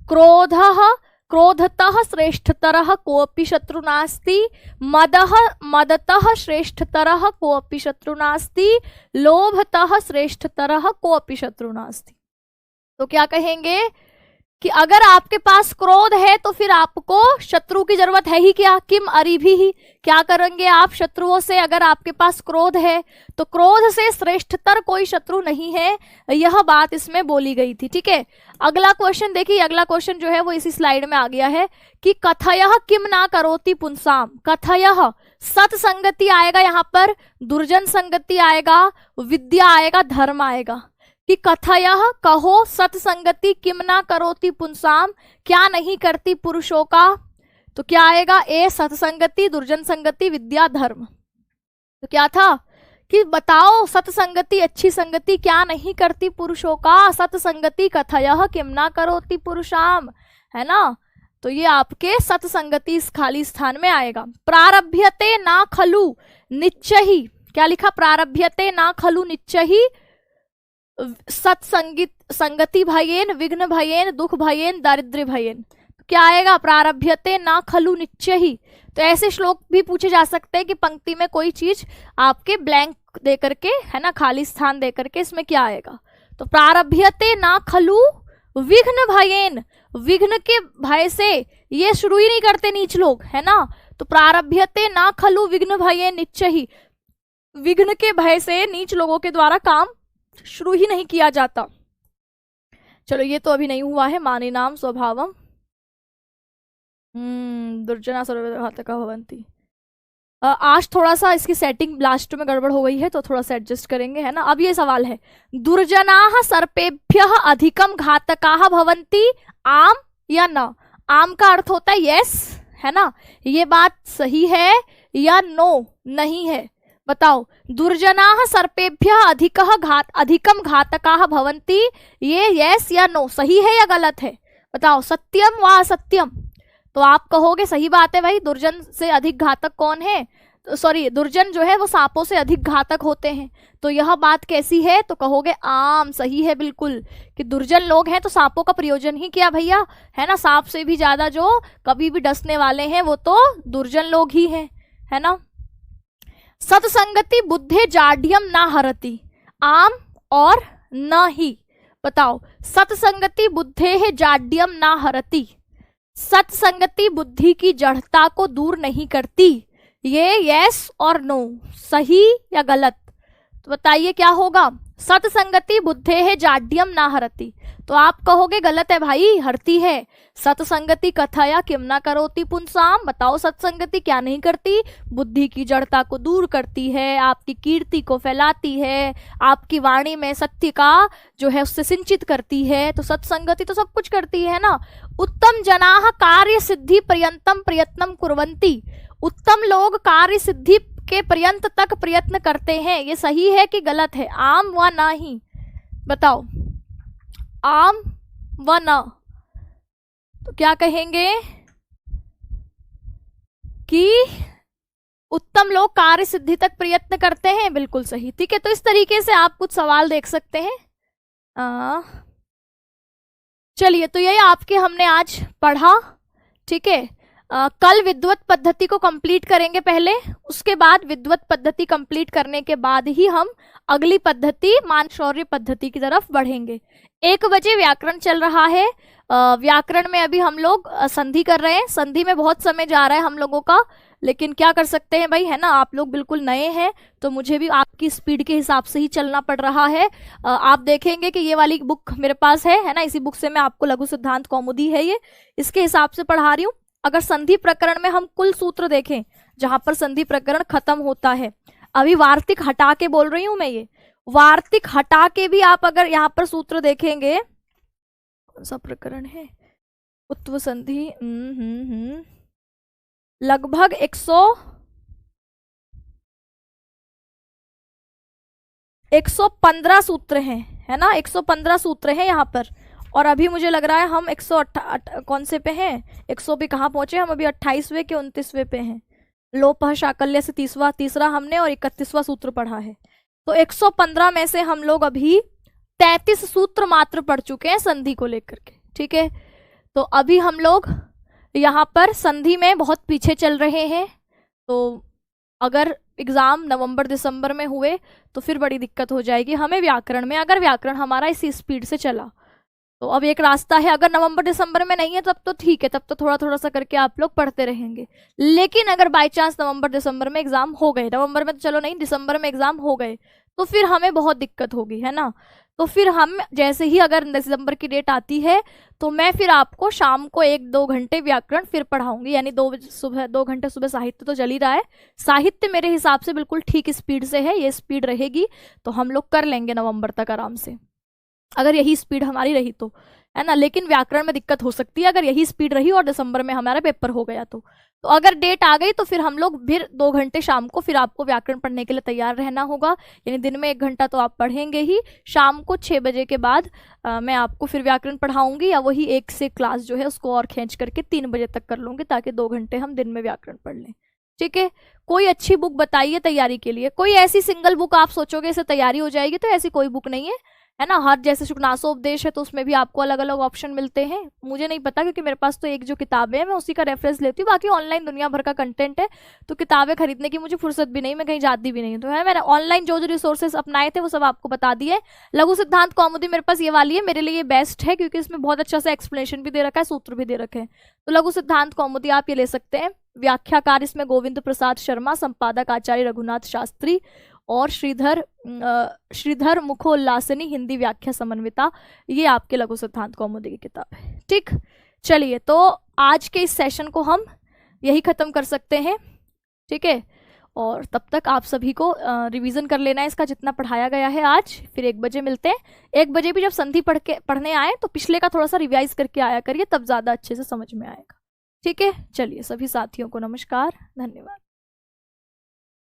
A: क्रोधतः श्रेष्ठतरः कोऽपि शत्रु नास्ति, मदतः श्रेष्ठतरः कोऽपि शत्रु नास्ति, लोभतः श्रेष्ठतरः कोऽपि शत्रु नास्ति। तो क्या कहेंगे कि अगर आपके पास क्रोध है तो फिर आपको शत्रु की जरूरत है ही क्या, किम अरिभिः, क्या करेंगे आप शत्रुओं से। अगर आपके पास क्रोध है तो क्रोध से श्रेष्ठतर कोई शत्रु नहीं है, यह बात इसमें बोली गई थी। ठीक है, अगला क्वेश्चन देखिए, अगला क्वेश्चन जो है वो इसी स्लाइड में आ गया है कि कथयः किम ना करोति पुंसाम। कथयः सत्संगति आएगा, यहाँ पर दुर्जन संगति आएगा, विद्या आएगा, धर्म आएगा। कि कथयः कहो, सत्संगति किम ना करोति पुंसाम, क्या नहीं करती पुरुषों का। तो क्या आएगा, ए सत्संगति, दुर्जन संगति, विद्या, धर्म। तो क्या था कि बताओ सत्संगति, अच्छी संगति क्या नहीं करती पुरुषों का। सत्संगति कथयः किम ना करोति पुरुषाम, है ना। तो ये आपके सत्संगति इस खाली स्थान में आएगा। प्रारभ्यते ना खलु निश्चयी, क्या लिखा, प्रारभ्यते ना खलु निश्चयी सत्संगित संगति भयेन विघ्न भयेन दुख भयेन दारिद्र्य भयेन। क्या आएगा, प्रारभ्यते ना खलु निश्चयी। तो ऐसे श्लोक भी पूछे जा सकते हैं कि पंक्ति में कोई चीज आपके ब्लैंक दे करके, है ना, खाली स्थान दे करके इसमें क्या आएगा। तो प्रारभ्यते ना खलु विघ्न भयेन, विघ्न के भय से ये शुरू ही नहीं करते नीच लोग, है ना। तो प्रारभ्यते ना खलु विघ्न भयेन निश्चयी, विघ्न के भय से नीच लोगों के द्वारा काम शुरू ही नहीं किया जाता। चलो ये तो अभी नहीं हुआ है। मानिनाम स्वभावम दुर्जना सर्वघातका भवन्ति। आज थोड़ा सा इसकी सेटिंग लास्ट में गड़बड़ हो गई है, तो थोड़ा सा एडजस्ट करेंगे, है ना। अब ये सवाल है, दुर्जनाः सर्पेभ्यः अधिकम घातकाः भवन्ति, आम या न। आम का अर्थ होता है यस, है ना। ये बात सही है या नो, नहीं है, बताओ। दुर्जनाः सर्पेभ्यः अधिकम घातकाः भवन्ति, ये यस या नो, सही है या गलत है, बताओ। सत्यम व असत्यम। तो आप कहोगे सही बात है भाई, दुर्जन से अधिक घातक कौन है, तो सॉरी, दुर्जन जो है वो सांपों से अधिक घातक होते हैं। तो यह बात कैसी है, तो कहोगे आम, सही है बिल्कुल, कि दुर्जन लोग हैं तो सांपों का प्रयोजन ही क्या भैया, है ना। सांप से भी ज्यादा जो कभी भी डसने वाले हैं वो तो दुर्जन लोग ही हैं, है ना। सत्संगति बुद्धे जाड्यम ना हरति, आम और न ही, बताओ। सत्संगति बुद्धे है जाड्यम ना हरति, सत्संगति बुद्धि की जड़ता को दूर नहीं करती, ये यस और नो, सही या गलत। तो बताइए क्या होगा। सत्संगति बुद्धे है जाड्यम ना हरति, तो आप कहोगे गलत है भाई, हरती है। सत्संगति कथया किम ना करोति पुंसाम, बताओ सत्संगति क्या नहीं करती, बुद्धि की जड़ता को दूर करती है, आपकी कीर्ति को फैलाती है, आपकी वाणी में सत्य का जो है उससे सिंचित करती है। तो सत्संगति तो सब कुछ करती है ना। उत्तम जनाः कार्य सिद्धि पर्यंतम प्रयत्नम कुर्वन्ति, उत्तम लोग कार्य सिद्धि के पर्यंत तक प्रयत्न करते हैं, ये सही है कि गलत है, आम व ना ही, बताओ। आम व न, तो क्या कहेंगे कि उत्तम लोग कार्य सिद्धि तक प्रयत्न करते हैं, बिल्कुल सही, ठीक है। तो इस तरीके से आप कुछ सवाल देख सकते हैं। चलिए, तो ये आपके हमने आज पढ़ा, ठीक है। कल विद्वत पद्धति को कंप्लीट करेंगे पहले, उसके बाद विद्वत पद्धति कंप्लीट करने के बाद ही हम अगली पद्धति मानशौर्य पद्धति की तरफ बढ़ेंगे। 1 बजे व्याकरण चल रहा है। व्याकरण में अभी हम लोग संधि कर रहे हैं, संधि में बहुत समय जा रहा है हम लोगों का, लेकिन क्या कर सकते हैं भाई, है ना। आप लोग बिल्कुल नए हैं तो मुझे भी आपकी स्पीड के हिसाब से ही चलना पड़ रहा है। आप देखेंगे कि ये वाली बुक मेरे पास है ना, इसी बुक से मैं आपको लघु सिद्धांत कौमुदी है ये, इसके हिसाब से पढ़ा रही हूँ। अगर संधि प्रकरण में हम कुल सूत्र देखें जहां पर संधि प्रकरण खत्म होता है, अभी वार्तिक हटा के बोल रही हूं मैं, ये वार्तिक हटा के भी आप अगर यहाँ पर सूत्र देखेंगे, कौन सा प्रकरण है, उत्व संधि, लगभग 115 सूत्र हैं, है ना। 115 सूत्र हैं यहाँ पर, और अभी मुझे लग रहा है हम 108 कौन से पे हैं, 100 पे कहाँ पहुंचे हम, अभी 28वें के 29वें पे हैं। लोपः शाकल्य से तीसरा हमने और 31वां सूत्र पढ़ा है। तो 115 में से हम लोग अभी 33 सूत्र मात्र पढ़ चुके हैं संधि को लेकर के, ठीक है। तो अभी हम लोग यहाँ पर संधि में बहुत पीछे चल रहे हैं। तो अगर एग्जाम नवंबर दिसंबर में हुए तो फिर बड़ी दिक्कत हो जाएगी हमें व्याकरण में, अगर व्याकरण हमारा इसी स्पीड से चला। तो अब एक रास्ता है, अगर नवंबर दिसंबर में नहीं है तब तो ठीक है, तब तो थोड़ा थोड़ा सा करके आप लोग पढ़ते रहेंगे। लेकिन अगर बाय चांस नवंबर दिसंबर में एग्जाम हो गए, नवंबर में तो चलो नहीं, दिसंबर में एग्जाम हो गए, तो फिर हमें बहुत दिक्कत होगी, है ना। तो फिर हम जैसे ही अगर दिसंबर की डेट आती है तो मैं फिर आपको शाम को 1-2 घंटे व्याकरण फिर पढ़ाऊंगी, यानी 2 घंटे सुबह साहित्य तो चल ही रहा है, साहित्य मेरे हिसाब से बिल्कुल ठीक स्पीड से है, ये स्पीड रहेगी तो हम लोग कर लेंगे नवंबर तक आराम से, अगर यही स्पीड हमारी रही तो, है ना। लेकिन व्याकरण में दिक्कत हो सकती है अगर यही स्पीड रही और दिसंबर में हमारा पेपर हो गया तो अगर डेट आ गई तो फिर हम लोग फिर 2 घंटे शाम को फिर आपको व्याकरण पढ़ने के लिए तैयार रहना होगा, यानी दिन में 1 घंटा तो आप पढ़ेंगे ही, शाम को 6 बजे के बाद मैं आपको फिर व्याकरण पढ़ाऊंगी, या वही 1 से क्लास जो है उसको और खींच करके 3 बजे तक कर लूंगी, ताकि 2 घंटे हम दिन में व्याकरण पढ़ लें, ठीक है, कोई अच्छी बुक बताइए तैयारी के लिए। कोई ऐसी सिंगल बुक आप सोचोगे इससे तैयारी हो जाएगी, तो ऐसी कोई बुक नहीं है ना। हर जैसे शुकनासोपदेश है तो उसमें भी आपको अलग अलग ऑप्शन मिलते हैं। मुझे नहीं पता क्योंकि मेरे पास तो एक जो किताबें हैं मैं उसी का रेफरेंस लेती हूँ, बाकी ऑनलाइन दुनिया भर का कंटेंट है, तो किताबें खरीदने की मुझे फुर्सत भी नहीं, मैं कहीं जाती भी नहीं। तो है मैंने ऑनलाइन जो जो रिसोर्सेज अपनाए थे वो सब आपको बता दिए। लघु सिद्धांत कौमुदी मेरे पास ये वाली है, मेरे लिए ये बेस्ट है क्योंकि इसमें बहुत अच्छा सा एक्सप्लेनेशन भी दे रखा है, सूत्र भी दे रखे हैं। तो लघु सिद्धांत कौमुदी आप ये ले सकते हैं। व्याख्याकार इसमें गोविंद प्रसाद शर्मा, संपादक आचार्य रघुनाथ शास्त्री, और श्रीधर मुखोल्लासिनी, हिंदी व्याख्या समन्विता। ये आपके लघु सिद्धांत कौमुदी की किताब है। ठीक, चलिए तो आज के इस सेशन को हम यही खत्म कर सकते हैं। ठीक है, और तब तक आप सभी को रिवीजन कर लेना है इसका जितना पढ़ाया गया है आज। फिर 1 बजे मिलते हैं। 1 बजे भी जब संधि पढ़ने आए तो पिछले का थोड़ा सा रिवाइज करके आया करिए, तब ज्यादा अच्छे से समझ में आएगा। ठीक है, चलिए सभी साथियों को नमस्कार, धन्यवाद।